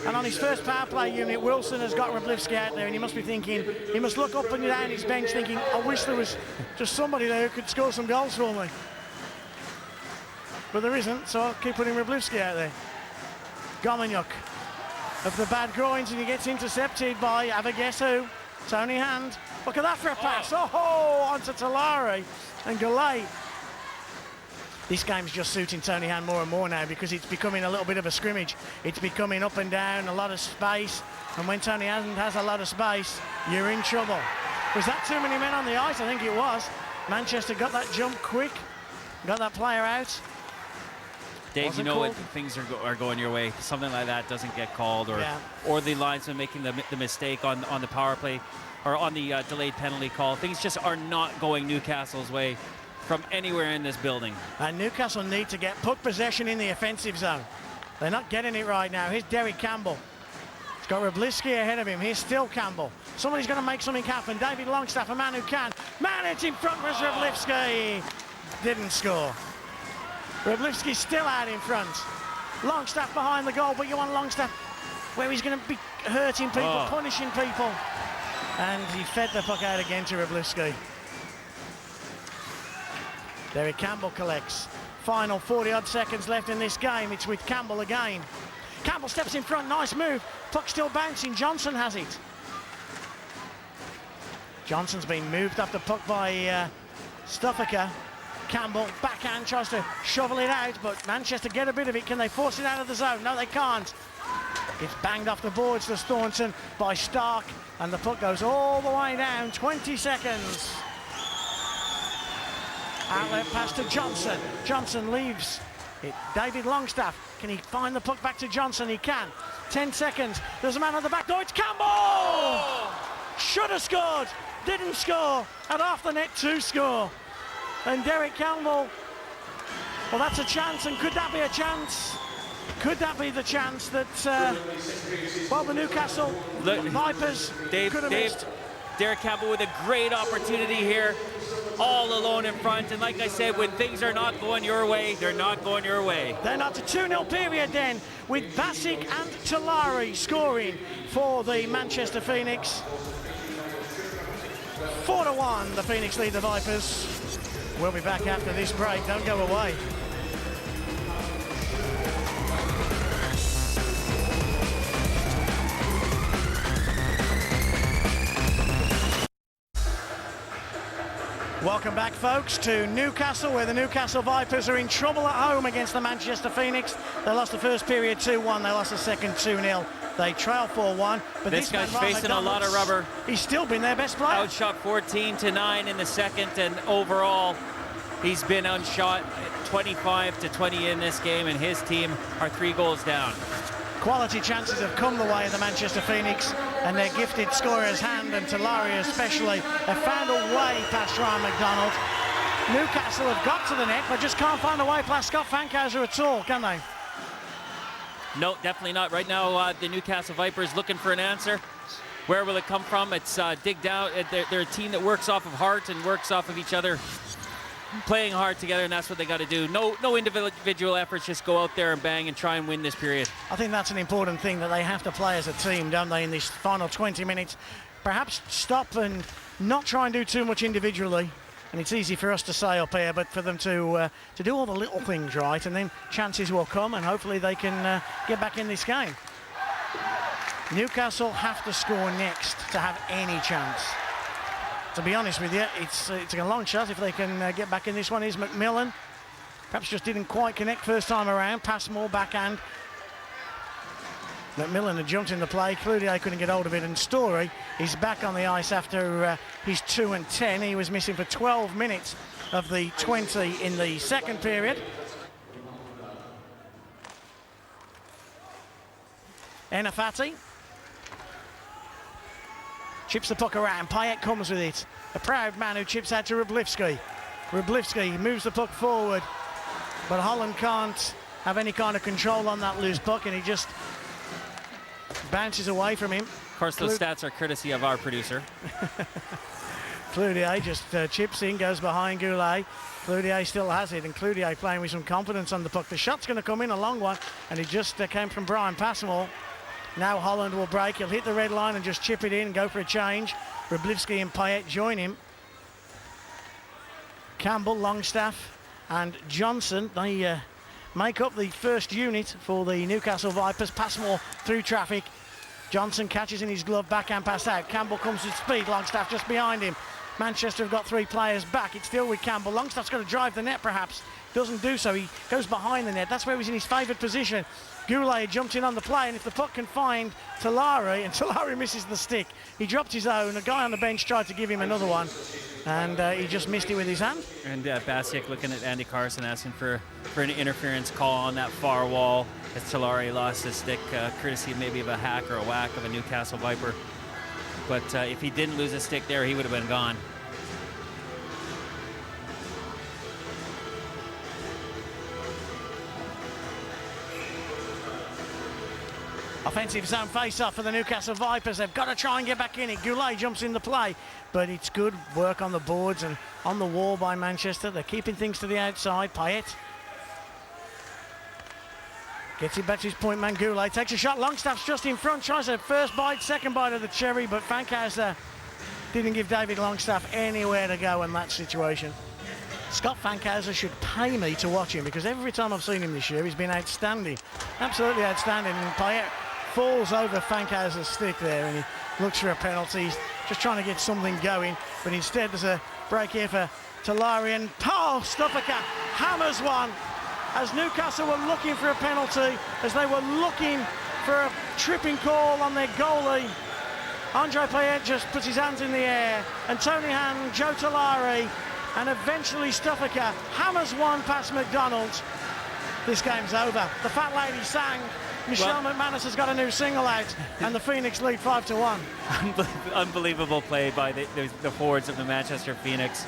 And on his first power play unit, Wilson has got Wroblewski out there, and he must be thinking, he must look up and down his bench thinking, I wish there was just somebody there who could score some goals for me. But there isn't, so I'll keep putting Wroblewski out there. Gomanyuk of the bad groins, and he gets intercepted by, have a guess who? Tony Hand. Look at that for a pass. Oh, onto Talari and Galay. This game's just suiting Tony Hand more and more now because it's becoming a little bit of a scrimmage. It's becoming up and down, a lot of space. And when Tony Hand has a lot of space, you're in trouble. Was that too many men on the ice? I think it was. Manchester got that jump quick, got that player out. Dave, you know when things are going your way, something like that doesn't get called, or the linesman making the mistake on the power play or on the delayed penalty call. Things just are not going Newcastle's way from anywhere in this building. And Newcastle need to get puck possession in the offensive zone. They're not getting it right now. Here's Derek Campbell. He's got Wroblewski ahead of him. Here's still Campbell. Somebody's going to make something happen. David Longstaff, a man who can. Man, it's in front was Wroblewski. Didn't score. Wroblewski's still out in front. Longstaff behind the goal, but you want Longstaff where he's going to be hurting people, punishing people. And he fed the puck out again to Wroblewski. Derek Campbell collects. Final 40-odd seconds left in this game. It's with Campbell again. Campbell steps in front, nice move. Puck still bouncing, Johnson has it. Johnson's been moved up the puck by Stuffaker. Campbell, backhand, tries to shovel it out, but Manchester get a bit of it. Can they force it out of the zone? No, they can't. It's banged off the boards to Staunton by Stark, and the puck goes all the way down, 20 seconds. Outlet pass to Johnson. Johnson leaves it. David Longstaff. Can he find the puck back to Johnson? He can. 10 seconds. There's a man on the back door. It's Campbell! Should have scored. Didn't score. Had off the net to score. And Derek Campbell. Well, that's a chance. And could that be a chance? Could that be the chance that, well, the Newcastle Vipers could have missed? Derek Campbell with a great opportunity here. All alone in front, and like I said, when things are not going your way, they're not going your way. Then up to 2-0 period then, with Bassick and Talari scoring for the Manchester Phoenix. 4-1, the Phoenix lead the Vipers. We'll be back after this break, don't go away. Welcome back, folks, to Newcastle, where the Newcastle Vipers are in trouble at home against the Manchester Phoenix. They lost the first period 2-1. They lost the second 2-0. They trail 4-1. But this guy's facing a lot of rubber. He's still been their best player. Outshot 14-9 in the second, and overall, he's been outshot 25-20 in this game, and his team are 3 goals down. Quality chances have come the way of the Manchester Phoenix, and their gifted scorers, Hand and Talari especially, have found a way past Ryan McDonald. Newcastle have got to the net, but just can't find a way past Scott Fankhauser at all, can they? No, definitely not. Right now, the Newcastle Vipers looking for an answer. Where will it come from? It's dig down. They're a team that works off of heart and works off of each other, playing hard together, and that's what they got to do. No individual efforts, just go out there and bang and try and win this period. I think that's an important thing, that they have to play as a team, don't they, in this final 20 minutes. Perhaps stop and not try and do too much individually. And it's easy for us to say up here, but for them to do all the little things right, and then chances will come, and hopefully they can get back in this game. Newcastle have to score next to have any chance. To be honest with you, it's a long shot if they can get back in this one. Is McMillan. Perhaps just didn't quite connect first time around. Pass more backhand. McMillan had jumped in the play. Cloutier couldn't get hold of it, and Story is back on the ice after his 2 and 10. He was missing for 12 minutes of the 20 in the second period. Enafati chips the puck around. Payet comes with it. A proud man who chips out to Wroblewski. Wroblewski moves the puck forward, but Holland can't have any kind of control on that loose puck, and he just bounces away from him. Of course, those stats are courtesy of our producer. Cloutier just chips in, goes behind Goulet. Cloutier still has it, and Cloutier playing with some confidence on the puck. The shot's going to come in, a long one, and it just came from Brian Passmore. Now Holland will break. He'll hit the red line and just chip it in and go for a change. Wroblewski and Payet join him. Campbell, Longstaff and Johnson, they make up the first unit for the Newcastle Vipers. Passmore through traffic. Johnson catches in his glove, backhand pass out. Campbell comes with speed, Longstaff just behind him. Manchester have got 3 players back. It's still with Campbell. Longstaff's got to drive the net perhaps. Doesn't do so. He goes behind the net. That's where he was in his favoured position. Goulet jumped in on the play, and if the puck can find Talari, and Talari misses the stick, he dropped his own. A guy on the bench tried to give him another one, and he just missed it with his hand. And Basiak looking at Andy Carson, asking for an interference call on that far wall as Talari lost his stick, courtesy maybe of a hack or a whack of a Newcastle Viper. But if he didn't lose a stick there, he would have been gone. Offensive zone face-off for the Newcastle Vipers. They've got to try and get back in it. Goulet jumps in the play, but it's good work on the boards and on the wall by Manchester. They're keeping things to the outside. Payet gets it back to his point man. Goulet takes a shot. Longstaff's just in front, tries a first bite, second bite of the cherry, but Fankhauser didn't give David Longstaff anywhere to go in that situation. Scott Fankhauser should pay me to watch him, because every time I've seen him this year, he's been outstanding. Absolutely outstanding. And Payet falls over Fankhauser's stick there, and he looks for a penalty. He's just trying to get something going, but instead there's a break here for Talari, and Stuffaker hammers one as Newcastle were looking for a penalty, as they were looking for a tripping call on their goalie. Andre Payet just puts his hands in the air, and Tony Hand, Joe Talari, and eventually Stuffaker hammers one past McDonald. This game's over. The fat lady sang. Michelle McManus has got a new single out, and the Phoenix lead 5-1. Unbelievable play by the forwards of the Manchester Phoenix.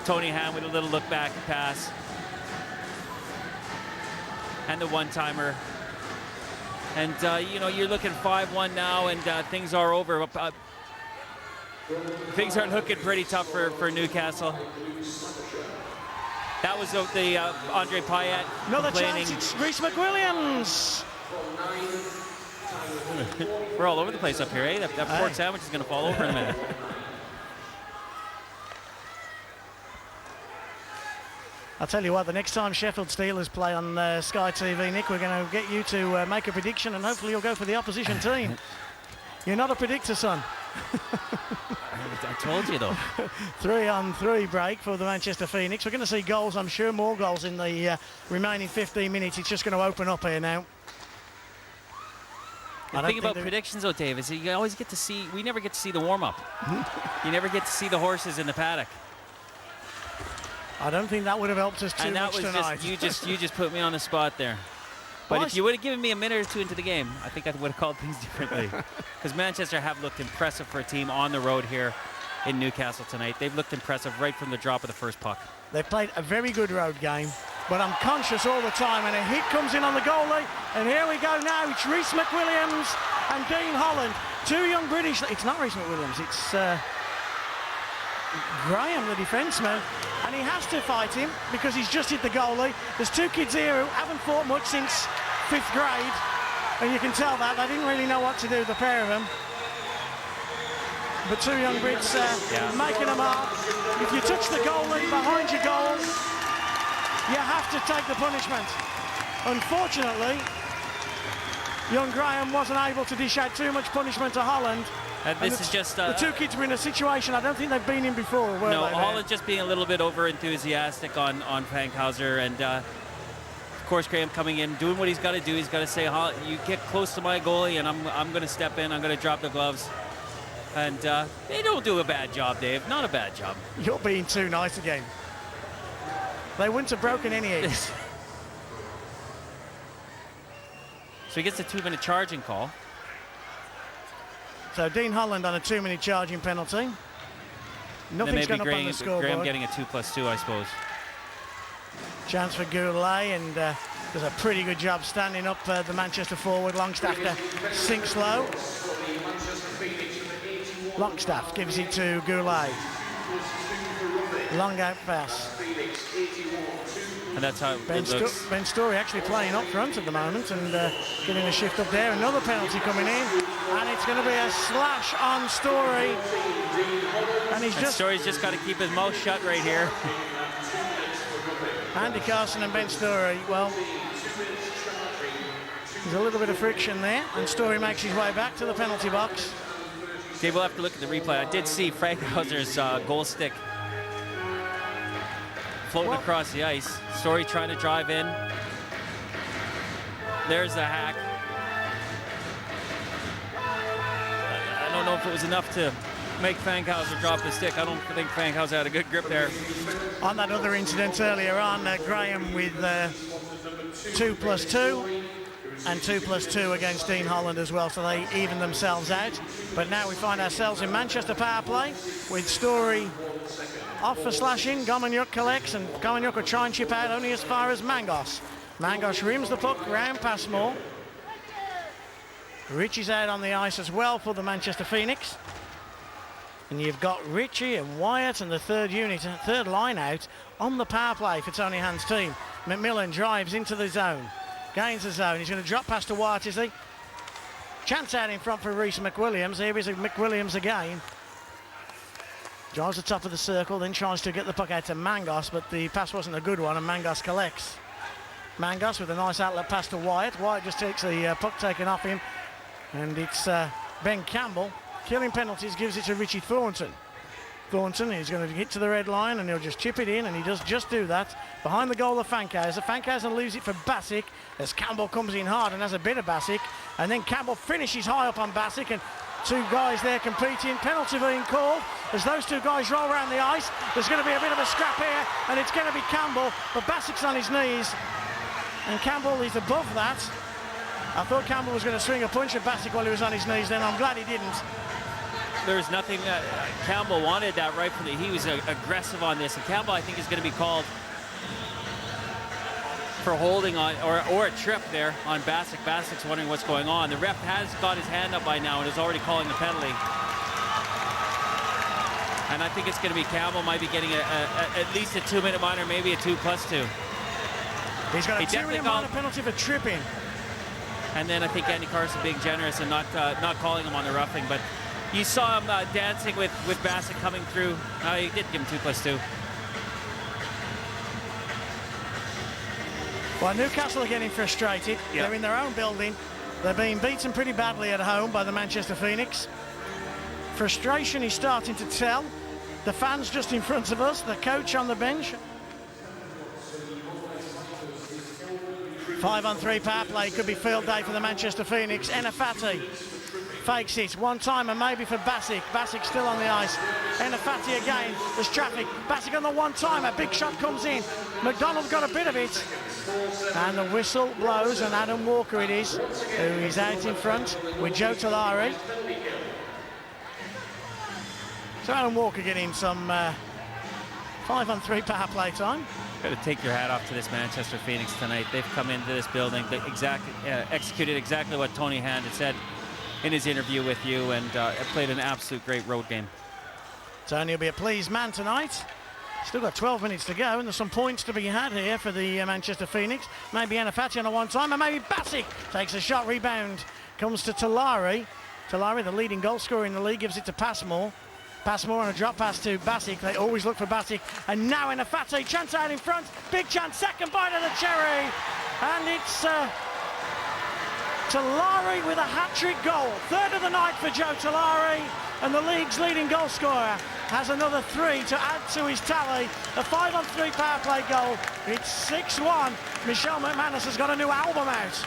Tony Ham with a little look back pass. And the one-timer. And, you know, you're looking 5-1 now, and things are over. Things are looking pretty tough for Newcastle. That was the Andre Payet Another complaining. chance, it's Rhys McWilliams. We're all over the place up here, eh? That pork sandwich is going to fall over in a minute. I'll tell you what, the next time Sheffield Steelers play on Sky TV, Nick, we're going to get you to make a prediction, and hopefully you'll go for the opposition team. You're not a predictor, son. I told you, though. 3-on-3 break for the Manchester Phoenix. We're going to see goals, I'm sure, more goals in the remaining 15 minutes. It's just going to open up here now. The thing about predictions, though, Dave, is you always get to see, we never get to see the warm-up. You never get to see the horses in the paddock. I don't think that would have helped us too much tonight. Just, you just put me on the spot there. But if you would have given me a minute or two into the game, I think I would have called things differently. Because Manchester have looked impressive for a team on the road here in Newcastle tonight. They've looked impressive right from the drop of the first puck. They've played a very good road game, but I'm conscious all the time, and a hit comes in on the goalie, and here we go now. It's Rhys McWilliams and Dean Holland. two young British. It's not Reece McWilliams. It's Graham, the defenceman, and he has to fight him because he's just hit the goalie. There's two kids here who haven't fought much since 5th grade, and you can tell that they didn't really know what to do, the pair of them. But two young Brits making them up. If you touch the goalie behind your goal, you have to take the punishment. Unfortunately, young Graham wasn't able to dish out too much punishment to Holland. And this is just... the two kids were in a situation I don't think they've been in before, were no, they? Holland just being a little bit over-enthusiastic on Fankhauser. And, of course, Graham coming in, doing what he's got to do. He's got to say, you get close to my goalie, and I'm going to step in. I'm going to drop the gloves. And they don't do a bad job, Dave. Not a bad job. You're being too nice again. They wouldn't have broken any eggs. So he gets a 2-minute charging call. So Dean Holland on a 2-minute charging penalty. Nothing's gone up on the scoreboard. Graham getting a 2+2, I suppose. Chance for Goulet, and does a pretty good job standing up the Manchester forward. Longstaff sinks low. Longstaff gives it to Goulet. Long out pass. And that's how it looks. Ben Story actually playing up front at the moment and getting a shift up there. Another penalty coming in, and it's going to be a slash on Story. And Story's just got to keep his mouth shut right here. Andy Carson and Ben Story, well, there's a little bit of friction there, and Story makes his way back to the penalty box. Dave, we'll have to look at the replay. I did see Fankhauser's goal stick floating across the ice. Story trying to drive in. There's the hack. I don't know if it was enough to make Fankhauser drop the stick. I don't think Fankhauser had a good grip there. On that other incident earlier on, Graham with 2+2 and 2+2 against Dean Holland as well, so they even themselves out. But now we find ourselves in Manchester power play with Story off for slashing. Gomanyuk collects, and Gomanyuk will try and chip out only as far as Mangos. Mangos rims the puck round Passmore. Ritchie's out on the ice as well for the Manchester Phoenix. And you've got Ritchie and Wyatt and the third line out on the power play for Tony Hand's team. McMillan drives into the zone, gains the zone. He's going to drop past to Wyatt, is he? Chance out in front for Reece McWilliams. Here is McWilliams again. Drives the top of the circle, then tries to get the puck out to Mangos, but the pass wasn't a good one, and Mangos collects. Mangos with a nice outlet pass to Wyatt. Wyatt just takes the puck taken off him, and it's Ben Campbell. Killing penalties gives it to Richie Thornton. Thornton is going to get to the red line, and he'll just chip it in, and he does just do that. Behind the goal of Fankhauser. Fankhauser leaves it for Bassick as Campbell comes in hard and has a bit of Bassick, and then Campbell finishes high up on Bassick, and two guys there competing. Penalty being called as those two guys roll around the ice. There's going to be a bit of a scrap here, and it's going to be Campbell, but Bassick's on his knees, and Campbell is above that. I thought Campbell was going to swing a punch at Bassick while he was on his knees then. I'm glad he didn't. There's nothing Campbell wanted that rightfully. He was aggressive on this, and Campbell I think is going to be called for holding on or a trip there on Bassick. Bassick's wondering what's going on. The ref has got his hand up by now and is already calling the penalty. And I think it's going to be Campbell might be getting at least a 2-minute minor, maybe a 2+2. He's got a 2-minute minor penalty for tripping. And then I think Andy Carson being generous and not calling him on the roughing, but you saw him dancing with Bassick coming through. He did give him 2+2. Well, Newcastle are getting frustrated. Yep. They're in their own building. They're being beaten pretty badly at home by the Manchester Phoenix. Frustration is starting to tell. The fans just in front of us, the coach on the bench. 5-on-3 power play, could be field day for the Manchester Phoenix. Enafati fakes it, one-timer maybe for Bassick. Bassick still on the ice. Enafati again, there's traffic. Bassick on the one-timer, big shot comes in. McDonald got a bit of it. And the whistle blows, and Adam Walker it is, who is out in front with Joe Talari. So Adam Walker getting some 5-on-3 power play time. Got to take your hat off to this Manchester Phoenix tonight. They've come into this building, executed exactly what Tony Hand had said. in his interview with you, and played an absolute great road game. Tony will be a pleased man tonight. Still got 12 minutes to go, and there's some points to be had here for the Manchester Phoenix. Maybe Anafati on a one-time, and maybe Basic takes a shot. Rebound comes to Talari. Talari, the leading goal scorer in the league, gives it to Passmore. Passmore on a drop pass to Basic. They always look for Basic. And now Anafati, chance out in front. Big chance, second bite of the cherry. And it's Talari with a hat-trick goal. Third of the night for Joe Talari. And the league's leading goal scorer has another 3 to add to his tally. A 5-on-3 power play goal. It's 6-1. Michelle McManus has got a new album out.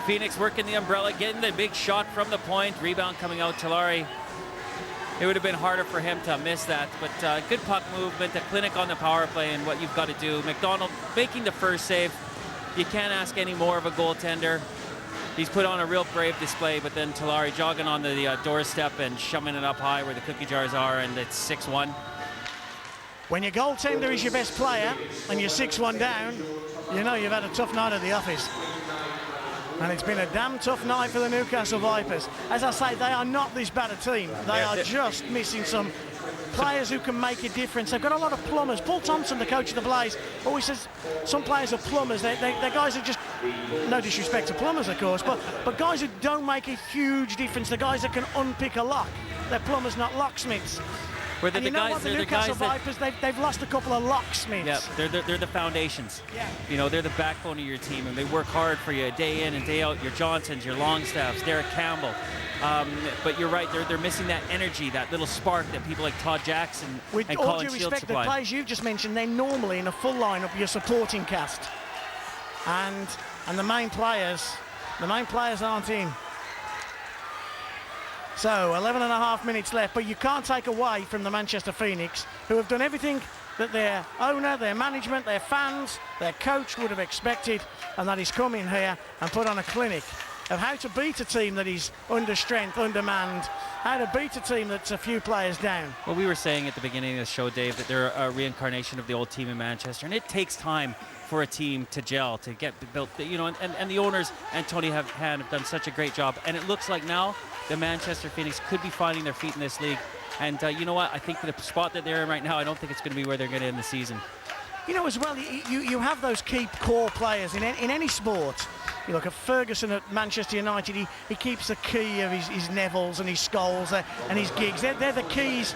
Phoenix working the umbrella, getting the big shot from the point. Rebound coming out, Talari. It would have been harder for him to miss that, but good puck movement, a clinic on the power play, and what you've got to do. McDonald making the first save. You can't ask any more of a goaltender. He's put on a real brave display, but then Talari jogging on the doorstep and shoving it up high where the cookie jars are, and it's 6-1. When your goaltender is your best player and you're 6-1 down, you know you've had a tough night at the office. And it's been a damn tough night for the Newcastle Vipers. As I say, they are not this bad a team. They are just missing some players who can make a difference. They've got a lot of plumbers. Paul Thompson, the coach of the Blaze, always says some players are plumbers. They're guys who just, no disrespect to plumbers, of course, but guys who don't make a huge difference. The guys that can unpick a lock. They're plumbers, not locksmiths. Where and you know what, the Newcastle Vipers, they've lost a couple of locksmiths. Yeah, they're the foundations. Yeah. You know, they're the backbone of your team, and they work hard for you day in and day out. Your Johnsons, your Longstaffs, Derek Campbell. But you're right, they're missing that energy, that little spark that people like Todd Jackson and Colin Shields supply. With all due respect, the players you've just mentioned, they're normally in a full lineup, your supporting cast. And the main players aren't in. So 11 and a half minutes left, but you can't take away from the Manchester Phoenix, who have done everything that their owner, their management, their fans, their coach would have expected, and that is come in here and put on a clinic of how to beat a team that is under strength, undermanned, how to beat a team that's a few players down. Well, we were saying at the beginning of the show, Dave, that they're a reincarnation of the old team in Manchester, and it takes time for a team to gel, to get built, you know, and the owners and Tony have done such a great job, and it looks like now the Manchester Phoenix could be finding their feet in this league. And you know what? I think the spot that they're in right now, I don't think it's going to be where they're going to end the season. You know, as well, you have those key core players in any sport. You look at Ferguson at Manchester United, he keeps the key of his Nevilles and his Scholes and his Giggs. They're the keys.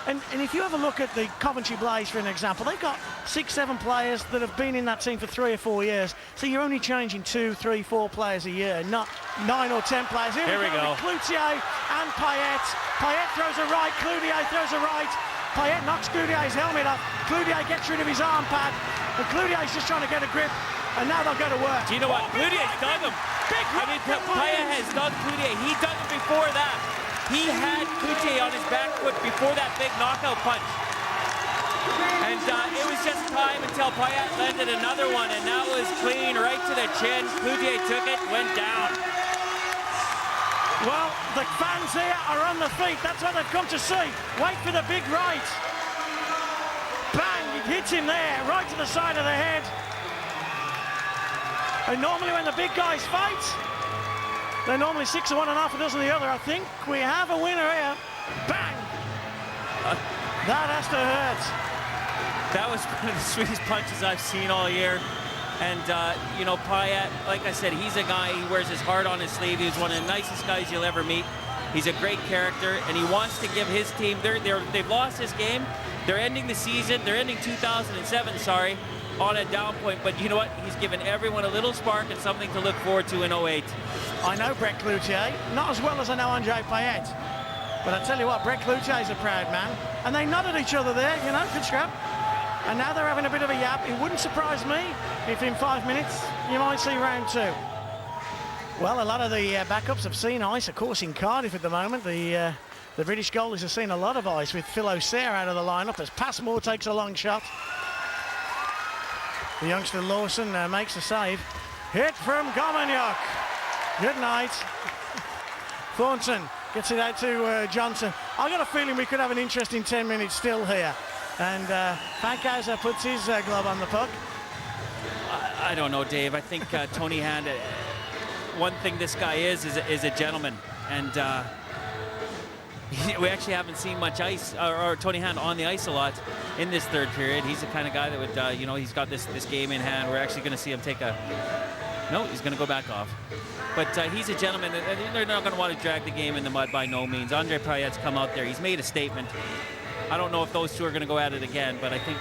And if you have a look at the Coventry Blaze, for an example, they've got 6-7 players that have been in that team for 3 or 4 years. So you're only changing 2, 3, 4 players a year, not 9 or 10 players. Here we go. Cloutier and Payet. Payet throws a right, Cloutier throws a right. Payet knocks Cloutier's helmet off. Cloutier gets rid of his arm pad. And Cloutier's just trying to get a grip. And now they'll go to work. Do you know what? Cloutier's dug him. Payet has dug Cloutier. He dug him before that. He had Cloutier on his back foot before that big knockout punch. And it was just time until Payet landed another one, and that was clean right to the chin. Cloutier took it, went down. Well, the fans here are on the feet. That's what they've come to see. Wait for the big right. Bang, it hits him there, right to the side of the head. And normally when the big guys fight, they're normally 6 of one and half a dozen of the other. I think we have a winner here. Bang! That has to hurt. That was one of the sweetest punches I've seen all year. And, you know, Payet, like I said, he's a guy, he wears his heart on his sleeve. He was one of the nicest guys you'll ever meet. He's a great character, and he wants to give his team, they've lost this game. They're ending the season, they're ending 2007, sorry, on a down point. But you know what? He's given everyone a little spark and something to look forward to in 08. I know Brett Cloutier, not as well as I know Andre Payet. But I tell you what, Brett Cloutier's a proud man. And they nodded at each other there, you know, good scrap. And now they're having a bit of a yap. It wouldn't surprise me if in 5 minutes you might see round 2. Well, a lot of the backups have seen ice, of course, in Cardiff at the moment. The British goalies have seen a lot of ice with Phil O'Sare out of the lineup as Passmore takes a long shot. The youngster Lawson makes a save. Hit from Gomagnoc. Good night. Thornton gets it out to Johnson. I've got a feeling we could have an interesting 10 minutes still here. And Fankhauser puts his glove on the puck. I don't know, Dave. I think Tony Hand, one thing this guy is a gentleman. And we actually haven't seen much ice, or Tony Hand on the ice a lot in this third period. He's the kind of guy that would, he's got this game in hand. We're actually going to see him take no, he's going to go back off. But he's a gentleman. They're not going to want to drag the game in the mud by no means. Andre Prayet's come out there. He's made a statement. I don't know if those two are going to go at it again, but I think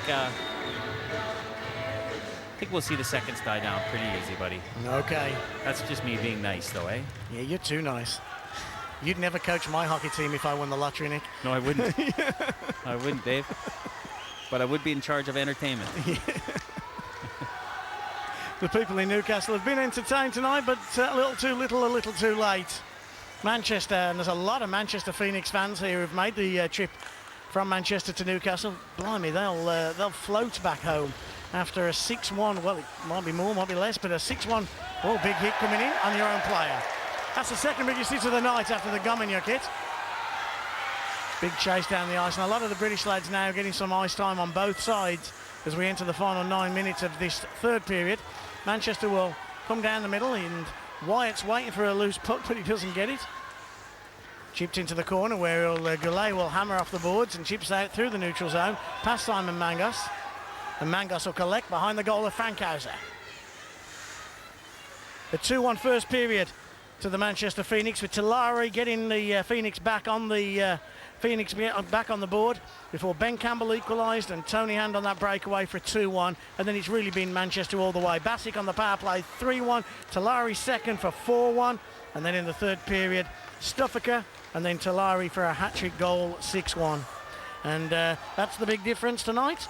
we'll see the seconds die down pretty easy, buddy. Okay. That's just me being nice, though, eh? Yeah, you're too nice. You'd never coach my hockey team if I won the lottery, Nick. No, I wouldn't. I wouldn't, Dave. But I would be in charge of entertainment. Yeah. The people in Newcastle have been entertained tonight, but a little too little, a little too late. Manchester, and there's a lot of Manchester Phoenix fans here who've made the trip from Manchester to Newcastle. Blimey, they'll float back home after a 6-1. Well, it might be more, might be less, but a 6-1. Oh, big hit coming in on your own player. That's the second biggest hit of the night after the Gomeniuk hit. Big chase down the ice, and a lot of the British lads now getting some ice time on both sides as we enter the final 9 minutes of this third period. Manchester will come down the middle, and Wyatt's waiting for a loose puck, but he doesn't get it. Chipped into the corner where Goulet will hammer off the boards and chips out through the neutral zone, past Simon Mangos. And Mangos will collect behind the goal of Frankhauser. The 2-1 first period to the Manchester Phoenix, with Tillari getting the Phoenix back on the back on the board before Ben Campbell equalised and Tony Hand on that breakaway for 2-1, and then it's really been Manchester all the way. Bassick on the power play 3-1, Tillari second for 4-1, and then in the third period Stuffaker and then Tillari for a hat-trick goal 6-1, and that's the big difference tonight.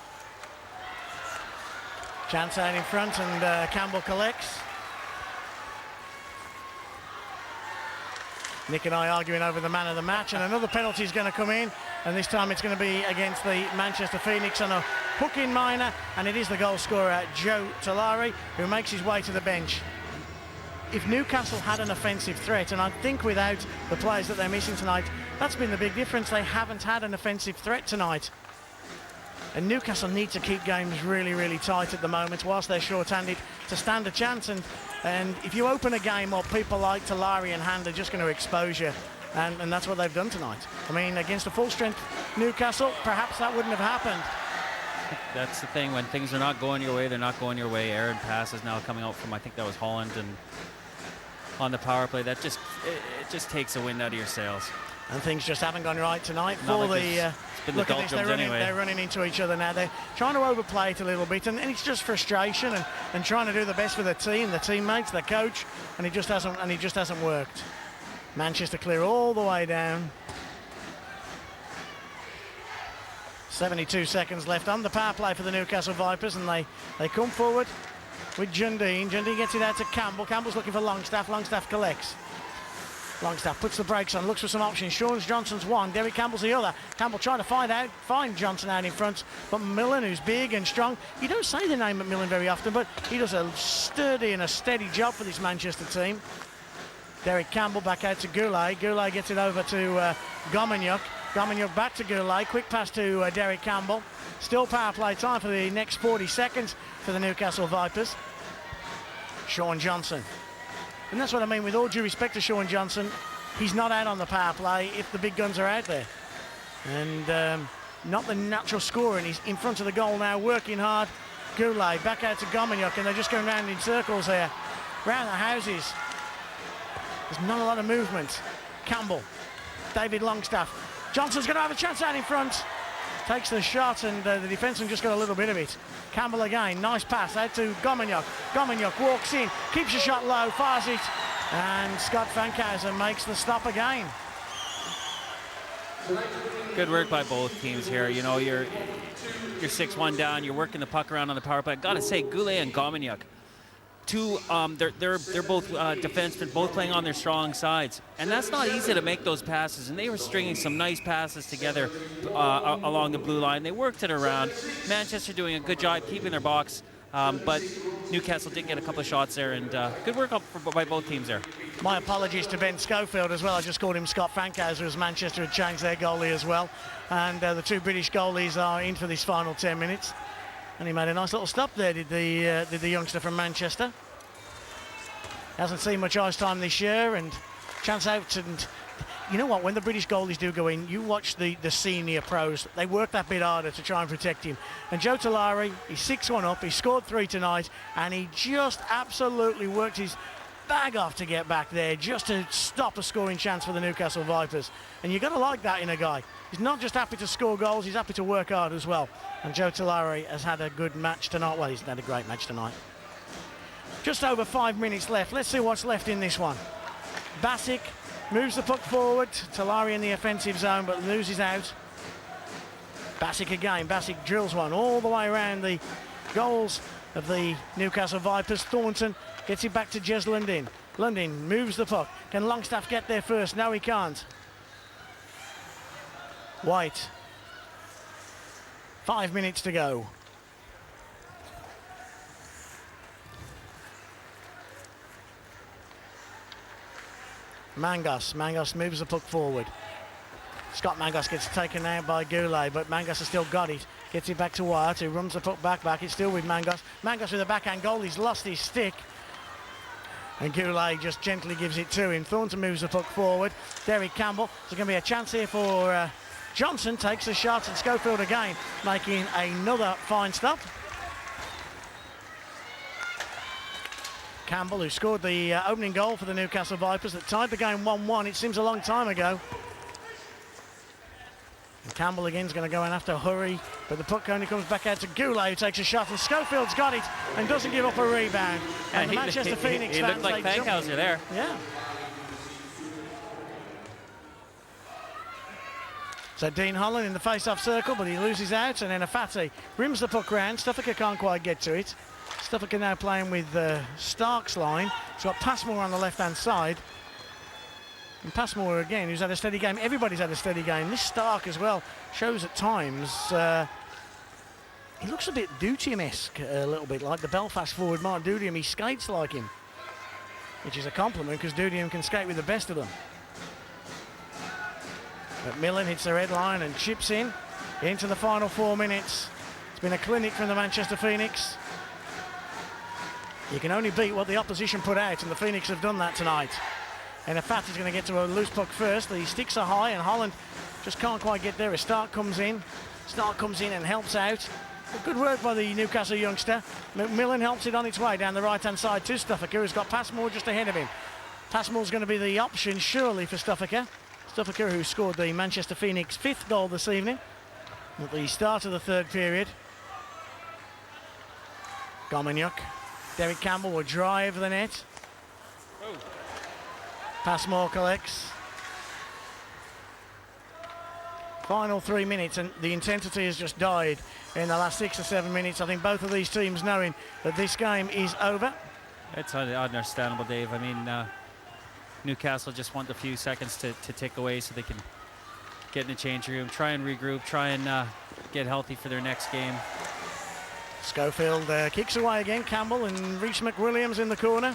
Chance out in front, and Campbell collects. Nick and I arguing over the man of the match, and another penalty is going to come in, and this time it's going to be against the Manchester Phoenix on a hook-in minor, and it is the goal scorer, Joe Tillari, who makes his way to the bench. If Newcastle had an offensive threat, and I think without the players that they're missing tonight, that's been the big difference. They haven't had an offensive threat tonight. And Newcastle need to keep games really, really tight at the moment whilst they're short-handed to stand a chance. And if you open a game up, people like Tillari and Hand are just going to expose you. And that's what they've done tonight. I mean, against a full-strength Newcastle, perhaps that wouldn't have happened. That's the thing. When things are not going your way, they're not going your way. Aaron pass is now coming out from, I think that was Holland, and on the power play, that just it just takes the wind out of your sails. And things just haven't gone right tonight for like the... Look at this, they're running into each other now. They're trying to overplay it a little bit, and it's just frustration and trying to do the best for the team, the teammates, the coach, and it just hasn't worked. Manchester clear all the way down. 72 seconds left on the power play for the Newcastle Vipers, and they come forward with Jundeen. Jundeen gets it out to Campbell. Campbell's looking for Longstaff. Longstaff collects. Longstaff puts the brakes on, looks for some options. Sean Johnson's one, Derek Campbell's the other. Campbell trying to find Johnson out in front, but Millen, who's big and strong, you don't say the name McMillan very often, but he does a sturdy and a steady job for this Manchester team. Derek Campbell back out to Goulet. Goulet gets it over to Gomeniuk. Gomeniuk back to Goulet. Quick pass to Derek Campbell. Still power play time for the next 40 seconds for the Newcastle Vipers. Sean Johnson. And that's what I mean, with all due respect to Sean Johnson, he's not out on the power play if the big guns are out there. And not the natural scorer, and he's in front of the goal now, working hard. Goulet back out to Gomeniuk, and they're just going round in circles here. Round the houses. There's not a lot of movement. Campbell, David Longstaff. Johnson's going to have a chance out in front. Takes the shot, and the defenseman just got a little bit of it. Campbell again, nice pass out to Gomeniuk. Gomeniuk walks in, keeps the shot low, fires it, and Scott Frankhauser makes the stop again. Good work by both teams here. You know, you're 6-1 down, you're working the puck around on the power play. I've got to say, Goulet and Gomeniuk, they're both defensemen, both playing on their strong sides, and that's not easy to make those passes. And they were stringing some nice passes together along the blue line. They worked it around. Manchester doing a good job keeping their box, but Newcastle did get a couple of shots there, and good work by both teams there. My apologies to Ben Schofield as well. I just called him Scott Frankhauser, as Manchester had changed their goalie as well, and the two British goalies are in for this final 10 minutes. And he made a nice little stop there, did the youngster from Manchester. Hasn't seen much ice time this year, and chance out. And you know what, when the British goalies do go in, you watch the senior pros, they work that bit harder to try and protect him. And Joe Tolari, he's 6-1 up, he scored 3 tonight, and he just absolutely worked his bag off to get back there, just to stop a scoring chance for the Newcastle Vipers. And you've got to like that in a guy. He's not just happy to score goals, he's happy to work hard as well. And Joe Tolari has had a good match tonight. Well, he's had a great match tonight. Just over 5 minutes left. Let's see what's left in this one. Bassick moves the puck forward. Tolari in the offensive zone, but loses out. Bassick again. Bassick drills one all the way around the goals of the Newcastle Vipers. Thornton gets it back to Jez Lundin. Lundin moves the puck. Can Longstaff get there first? No, he can't. White. 5 minutes to go. Mangos moves the puck forward. Scott Mangos gets taken out by Goulet, but Mangos has still got it. Gets it back to Wyatt, who runs the puck back. It's still with Mangos. Mangos with a backhand goal. He's lost his stick. And Goulet just gently gives it to him. Thornton moves the puck forward. Derek Campbell. There's going to be a chance here for Johnson. Takes a shot, and Schofield again making another fine stop. Campbell, who scored the opening goal for the Newcastle Vipers that tied the game 1-1. It seems a long time ago. And Campbell again is going to go in after Hurry, but the puck only comes back out to Goulet, who takes a shot, and Schofield's got it and doesn't give up a rebound. And the Manchester Phoenix he fans, looked like Fankhauser there. Yeah. So Dean Holland in the face-off circle, but he loses out, and then Afati rims the puck round. Stuffaker can't quite get to it. Stuffaker now playing with Stark's line. He's got Passmore on the left-hand side. And Passmore again, who's had a steady game. Everybody's had a steady game. This Stark as well shows at times he looks a bit Dutium-esque, a little bit like the Belfast forward Mark Dudium. He skates like him, which is a compliment because Dudium can skate with the best of them. But Millen hits the red line and chips in into the final 4 minutes. It's been a clinic from the Manchester Phoenix. You can only beat what the opposition put out, and the Phoenix have done that tonight. And Afati's going to get to a loose puck first. The sticks are high, and Holland just can't quite get there. Stark comes in. Stark comes in and helps out. Good work by the Newcastle youngster. McMillan helps it on its way down the right-hand side to Stuffaker, who's got Passmore just ahead of him. Passmore's going to be the option, surely, for Stuffaker. Stuffaker, who scored the Manchester Phoenix 5th goal this evening at the start of the 3rd period. Gomanyuk. Derek Campbell will drive the net. Oh. Passmore collects. Final 3 minutes, and the intensity has just died in the last 6 or 7 minutes. I think both of these teams knowing that this game is over. It's understandable, Dave. I mean, Newcastle just want a few seconds to tick away so they can get in the change room, try and regroup, try and get healthy for their next game. Schofield kicks away again. Campbell and Reece McWilliams in the corner.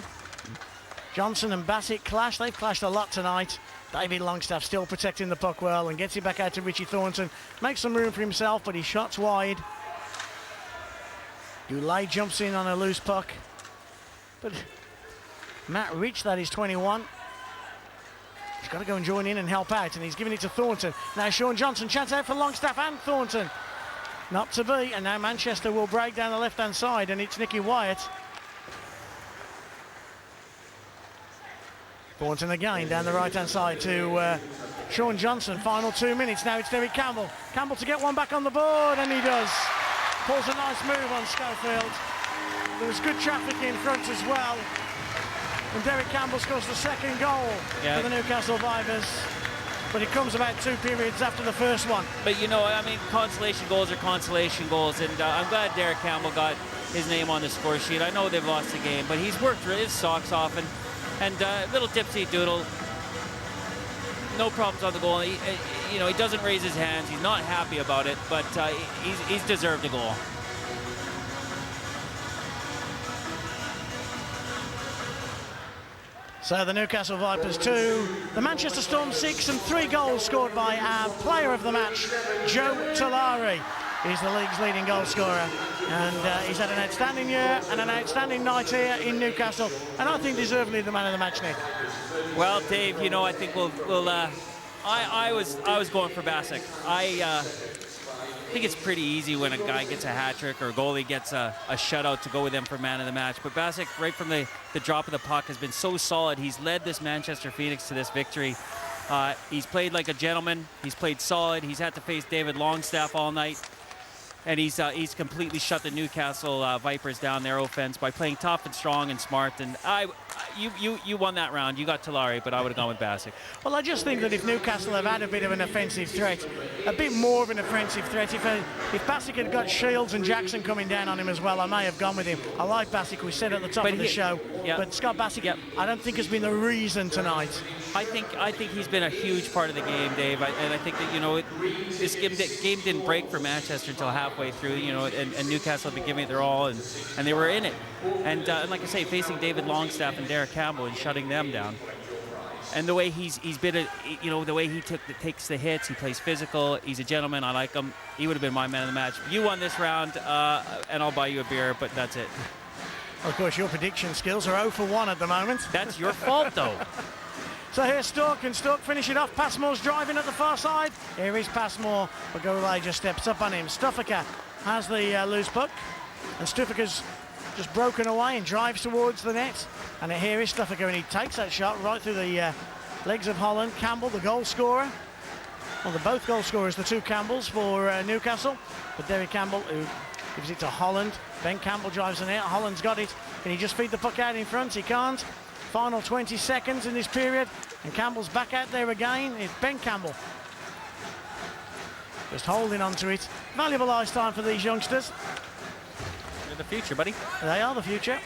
Johnson and Bassick clash. They've clashed a lot tonight. David Longstaff still protecting the puck well and gets it back out to Richie Thornton. Makes some room for himself, but he shots wide. Goulet jumps in on a loose puck. But Matt Rich, that is 21. He's got to go and join in and help out, and he's giving it to Thornton. Now Sean Johnson, chance out for Longstaff and Thornton. Not to be, and now Manchester will break down the left-hand side, and it's Nicky Wyatt. Thornton again down the right-hand side to Sean Johnson. Final 2 minutes. Now it's Derek Campbell. Campbell to get one back on the board, and he does. Pulls a nice move on Schofield. There was good traffic in front as well. And Derek Campbell scores the 2nd goal for the Newcastle Vipers. But it comes about 2 periods after the first one. But you know, I mean, consolation goals are consolation goals, and I'm glad Derek Campbell got his name on the score sheet. I know they've lost the game, but he's worked his socks off, and little tipsy doodle, no problems on the goal. He doesn't raise his hands. He's not happy about it, but he's deserved a goal. So the Newcastle Vipers 2, the Manchester Storm 6, and 3 goals scored by our player of the match, Joe Tolari. is the league's leading goal scorer. And he's had an outstanding year and an outstanding night here in Newcastle. And I think deservedly the man of the match, Nick. Well, Dave, you know, I think I was going for Bassick. I think it's pretty easy when a guy gets a hat trick or a goalie gets a shutout to go with them for man of the match. But Bassick, right from the drop of the puck, has been so solid. He's led this Manchester Phoenix to this victory. He's played like a gentleman. He's played solid. He's had to face David Longstaff all night. And he's completely shut the Newcastle Vipers down their offense by playing tough and strong and smart. And you won that round. You got Tulare, but I would have gone with Bassick. Well, I just think that if Newcastle have had a bit of an offensive threat, a bit more of an offensive threat, if Bassick had got Shields and Jackson coming down on him as well, I may have gone with him. I like Bassick, we said at the top of the show. Yeah. But Scott Bassick, I don't think has been the reason tonight. I think he's been a huge part of the game, Dave. And I think that, you know, this game didn't break for Manchester until halfway through, you know, and Newcastle had been giving it their all, and they were in it. And like I say, facing David Longstaff and Derek Campbell and shutting them down. And the way he's been, the way he takes the hits, he plays physical. He's a gentleman. I like him. He would have been my man of the match. You won this round, and I'll buy you a beer, but that's it. Of course, your prediction skills are 0 for 1 at the moment. That's your fault, though. So here's Stork, and Stork finish it off. Passmore's driving at the far side. Here is Passmore, but Gourlay just steps up on him. Stuffaker has the loose puck, and Stuffaker's just broken away and drives towards the net. And here is Stuffaker, and he takes that shot right through the legs of Holland. Campbell, the goal scorer. Well, they're both goal scorers, the two Campbells for Newcastle. But Derek Campbell, who gives it to Holland. Ben Campbell drives the net. Holland's got it. Can he just feed the puck out in front? He can't. Final 20 seconds in this period, and Campbell's back out there again. It's Ben Campbell just holding on to it. Valuable ice time for these youngsters. They're the future, buddy. They are the future.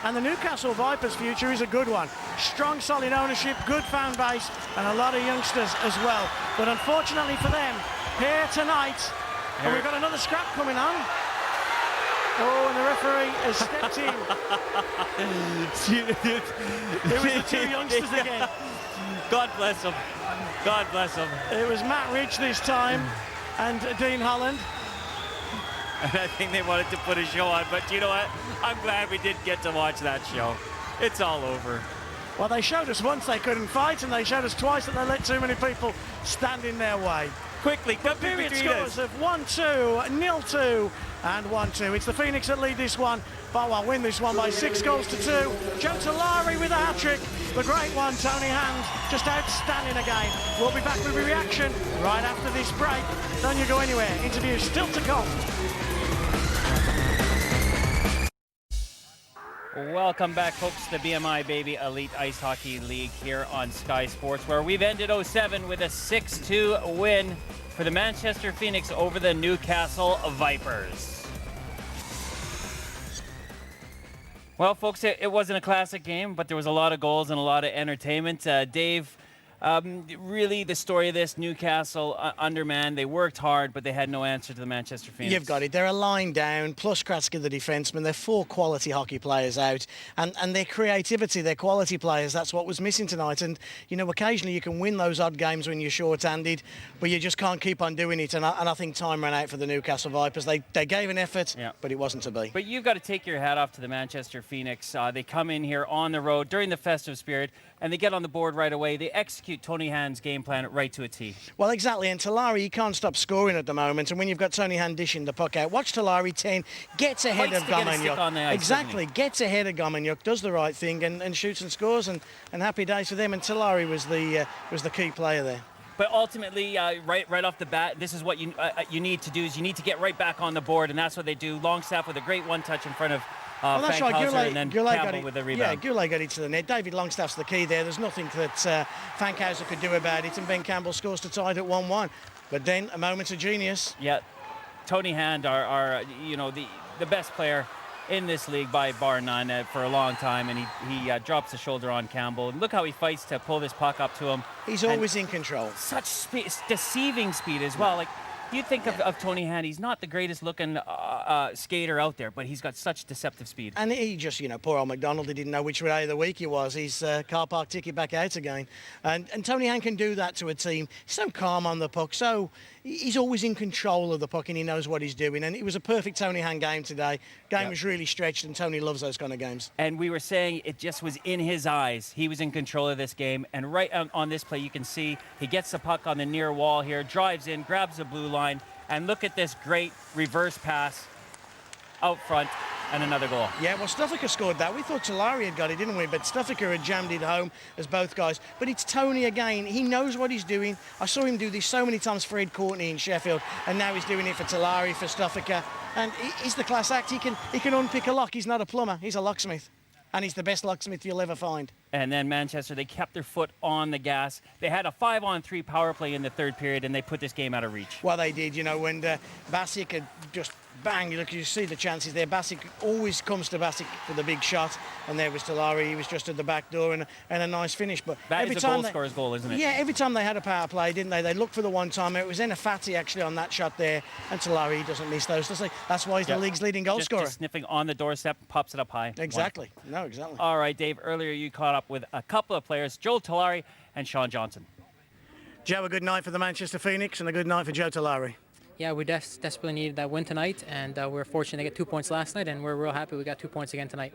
And the Newcastle Vipers' future is a good one. Strong, solid ownership, good fan base, and a lot of youngsters as well. But unfortunately for them, here tonight, and we've got another scrap coming on. Oh, and the referee has stepped in. It was the two youngsters again. God bless them. God bless them. It was Matt Ridge this time and Dean Holland. And I think they wanted to put a show on, but you know what? I'm glad we didn't get to watch that show. It's all over. Well, they showed us once they couldn't fight, and they showed us twice that they let too many people stand in their way. Quickly, The period scores of 1-2, 0-2, and 1-2. It's the Phoenix that lead this one, but will win this one by 6 goals to 2. Joe Tulare with a hat-trick. The great one, Tony Hand, just outstanding again. We'll be back with a reaction right after this break. Don't you go anywhere. Interview still to come. Welcome back, folks, to the BMI Baby Elite Ice Hockey League here on Sky Sports, where we've ended 07 with a 6-2 win for the Manchester Phoenix over the Newcastle Vipers. Well, folks, it wasn't a classic game, but there was a lot of goals and a lot of entertainment. Dave, really the story of this, Newcastle undermanned. They worked hard, but they had no answer to the Manchester Phoenix. You've got it. They're a line down, plus Kratzky, the defenseman. They're 4 quality hockey players out. And their creativity, their quality players, that's what was missing tonight. And, you know, occasionally you can win those odd games when you're short-handed, but you just can't keep on doing it. And I think time ran out for the Newcastle Vipers. They gave an effort, but it wasn't to be. But you've got to take your hat off to the Manchester Phoenix. They come in here on the road during the festive spirit, and they get on the board right away. They execute Tony Hand's game plan right to a T. Well, exactly. And Tulare, he can't stop scoring at the moment. And when you've got Tony Hand dishing the puck out, watch Tulare 10, gets ahead of Gomanyuk. Exactly, gets ahead of Gomanyuk, does the right thing, and shoots and scores. And happy days for them. And Tulare was the key player there. But ultimately, right off the bat, this is what you need to do, is you need to get right back on the board, and that's what they do. Longstaff with a great one-touch in front of that's right. and then Campbell with a rebound. Yeah, Gourlay got it to the net. David Longstaff's the key there. There's nothing that Fankhauser could do about it, and Ben Campbell scores to tie it at 1-1. But then a moment of genius. Yeah, Tony Hand are you know, the best player in this league by bar none for a long time, and he drops the shoulder on Campbell. And look how he fights to pull this puck up to him. He's always in control. Such speed, deceiving speed as well. Like, You think of Tony Hand, he's not the greatest looking skater out there, but he's got such deceptive speed. And he just, poor old McDonald, he didn't know which day of the week he was. He's car park ticket back out again. And Tony Hand can do that to a team. He's so calm on the puck, so he's always in control of the puck and he knows what he's doing. And it was a perfect Tony Hand game today. Game was really stretched and Tony loves those kind of games. And we were saying it just was in his eyes. He was in control of this game. And right on this play, you can see he gets the puck on the near wall here, drives in, grabs the blue line, and look at this great reverse pass out front and another goal. Yeah, well, Stuffiker scored that. We thought Talari had got it, didn't we? But Stuffiker had jammed it home as both guys. But it's Tony again. He knows what he's doing. I saw him do this so many times for Ed Courtney in Sheffield, and now he's doing it for Talari, for Stuffiker. And he's the class act. He can unpick a lock. He's not a plumber. He's a locksmith. And he's the best locksmith you'll ever find. And then Manchester, they kept their foot on the gas. They had a 5-on-3 power play in the third period, and they put this game out of reach. Well, they did, when Basic had just bang, you see the chances there. Basic always comes to Basic for the big shot, and there was Talari. He was just at the back door and a nice finish. But that every is a time goal scorer's goal, isn't it? Yeah, every time they had a power play, didn't they? They looked for the one-timer. It was Enafati actually on that shot there, and Talari, he doesn't miss those, does he? That's why he's the league's leading goal scorer. Just sniffing on the doorstep, pops it up high. Exactly. No, exactly. All right, Dave, earlier you caught up with a couple of players, Joel Talari and Sean Johnson. Joe, a good night for the Manchester Phoenix and a good night for Joe Talari. Yeah, we desperately needed that win tonight, and we were fortunate to get 2 points last night, and we're real happy we got 2 points again tonight.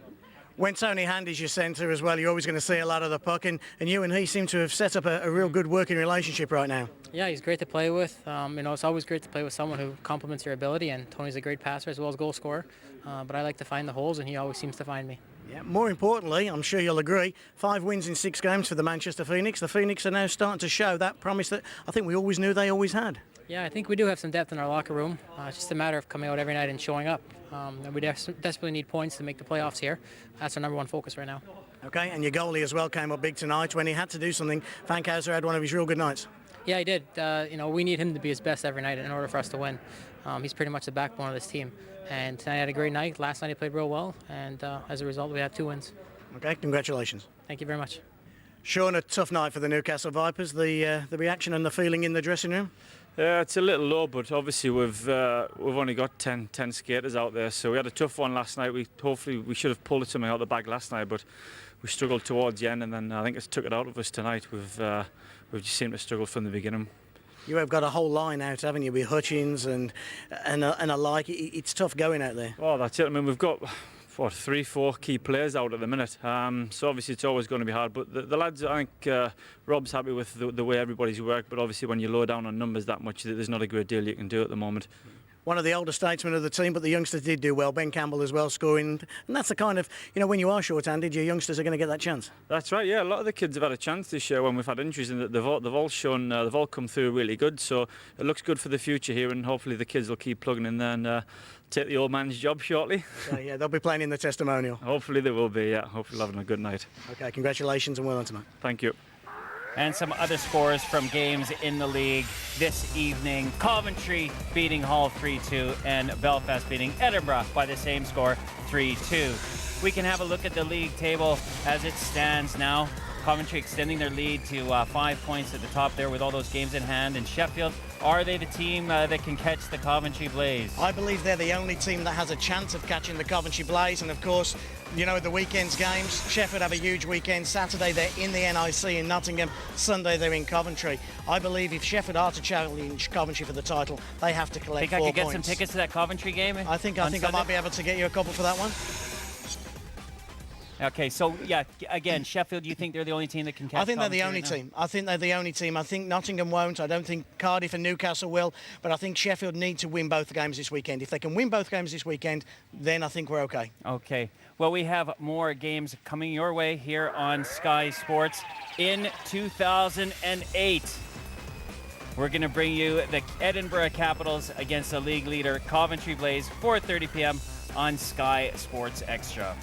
When Tony Hand is your centre as well, you're always going to see a lot of the puck, and you and he seem to have set up a real good working relationship right now. Yeah, he's great to play with. It's always great to play with someone who complements your ability, and Tony's a great passer as well as goal scorer. But I like to find the holes, and he always seems to find me. Yeah, more importantly, I'm sure you'll agree, 5 wins in 6 games for the Manchester Phoenix. The Phoenix are now starting to show that promise that I think we always knew they always had. Yeah, I think we do have some depth in our locker room. It's just a matter of coming out every night and showing up. And we desperately need points to make the playoffs here. That's our number one focus right now. Okay, and your goalie as well came up big tonight. When he had to do something, Fankhauser had one of his real good nights. Yeah, he did. We need him to be his best every night in order for us to win. He's pretty much the backbone of this team. And tonight I had a great night. Last night he played real well. And as a result, we have 2 wins. Okay, congratulations. Thank you very much. Sean, a tough night for the Newcastle Vipers. The reaction and the feeling in the dressing room? Yeah, it's a little low, but obviously we've only got 10 skaters out there, so we had a tough one last night. Hopefully we should have pulled something out of the bag last night, but we struggled towards the end, and then I think it's took it out of us tonight. We've just seemed to struggle from the beginning. You have got a whole line out, haven't you, with Hutchins and a like. It's tough going out there. Oh, that's it. I mean, we've got 3-4 key players out at the minute, so obviously it's always going to be hard, but the lads, I think Rob's happy with the way everybody's worked, but obviously when you low down on numbers that much, there's not a great deal you can do at the moment. One of the older statesmen of the team, but the youngsters did do well. Ben Campbell as well scoring, and that's the kind of, when you are short-handed, your youngsters are going to get that chance. That's right, yeah. A lot of the kids have had a chance this year when we've had injuries, and they've all come through really good. So it looks good for the future here, and hopefully the kids will keep plugging in there and take the old man's job shortly. Yeah, they'll be playing in the testimonial. Hopefully they will be. Yeah, hopefully having a good night. Okay, congratulations and well done tonight. Thank you. And some other scores from games in the league this evening. Coventry beating Hull 3-2 and Belfast beating Edinburgh by the same score, 3-2. We can have a look at the league table as it stands now. Coventry extending their lead to 5 points at the top there with all those games in hand. And Sheffield, are they the team that can catch the Coventry Blaze? I believe they're the only team that has a chance of catching the Coventry Blaze. And of course, the weekend's games. Sheffield have a huge weekend. Saturday they're in the NIC in Nottingham. Sunday they're in Coventry. I believe if Sheffield are to challenge Coventry for the title, they have to collect 4 points. Think I could get some tickets to that Coventry game? I think I might be able to get you a couple for that one. Okay, so yeah, again, Sheffield, you think they're the only team that can catch? I think they're the Coventry only team. I think they're the only team. I think Nottingham won't. I don't think Cardiff and Newcastle will. But I think Sheffield need to win both games this weekend. If they can win both games this weekend, then I think we're okay. Okay. Well, we have more games coming your way here on Sky Sports. In 2008, we're going to bring you the Edinburgh Capitals against the league leader Coventry Blaze, 4:30 p.m. on Sky Sports Extra.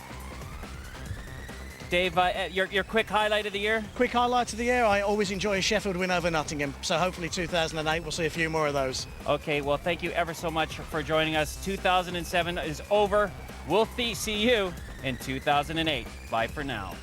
Dave, your quick highlight of the year? Quick highlight of the year, I always enjoy a Sheffield win over Nottingham. So hopefully 2008, we'll see a few more of those. Okay, well, thank you ever so much for joining us. 2007 is over. We'll see you in 2008. Bye for now.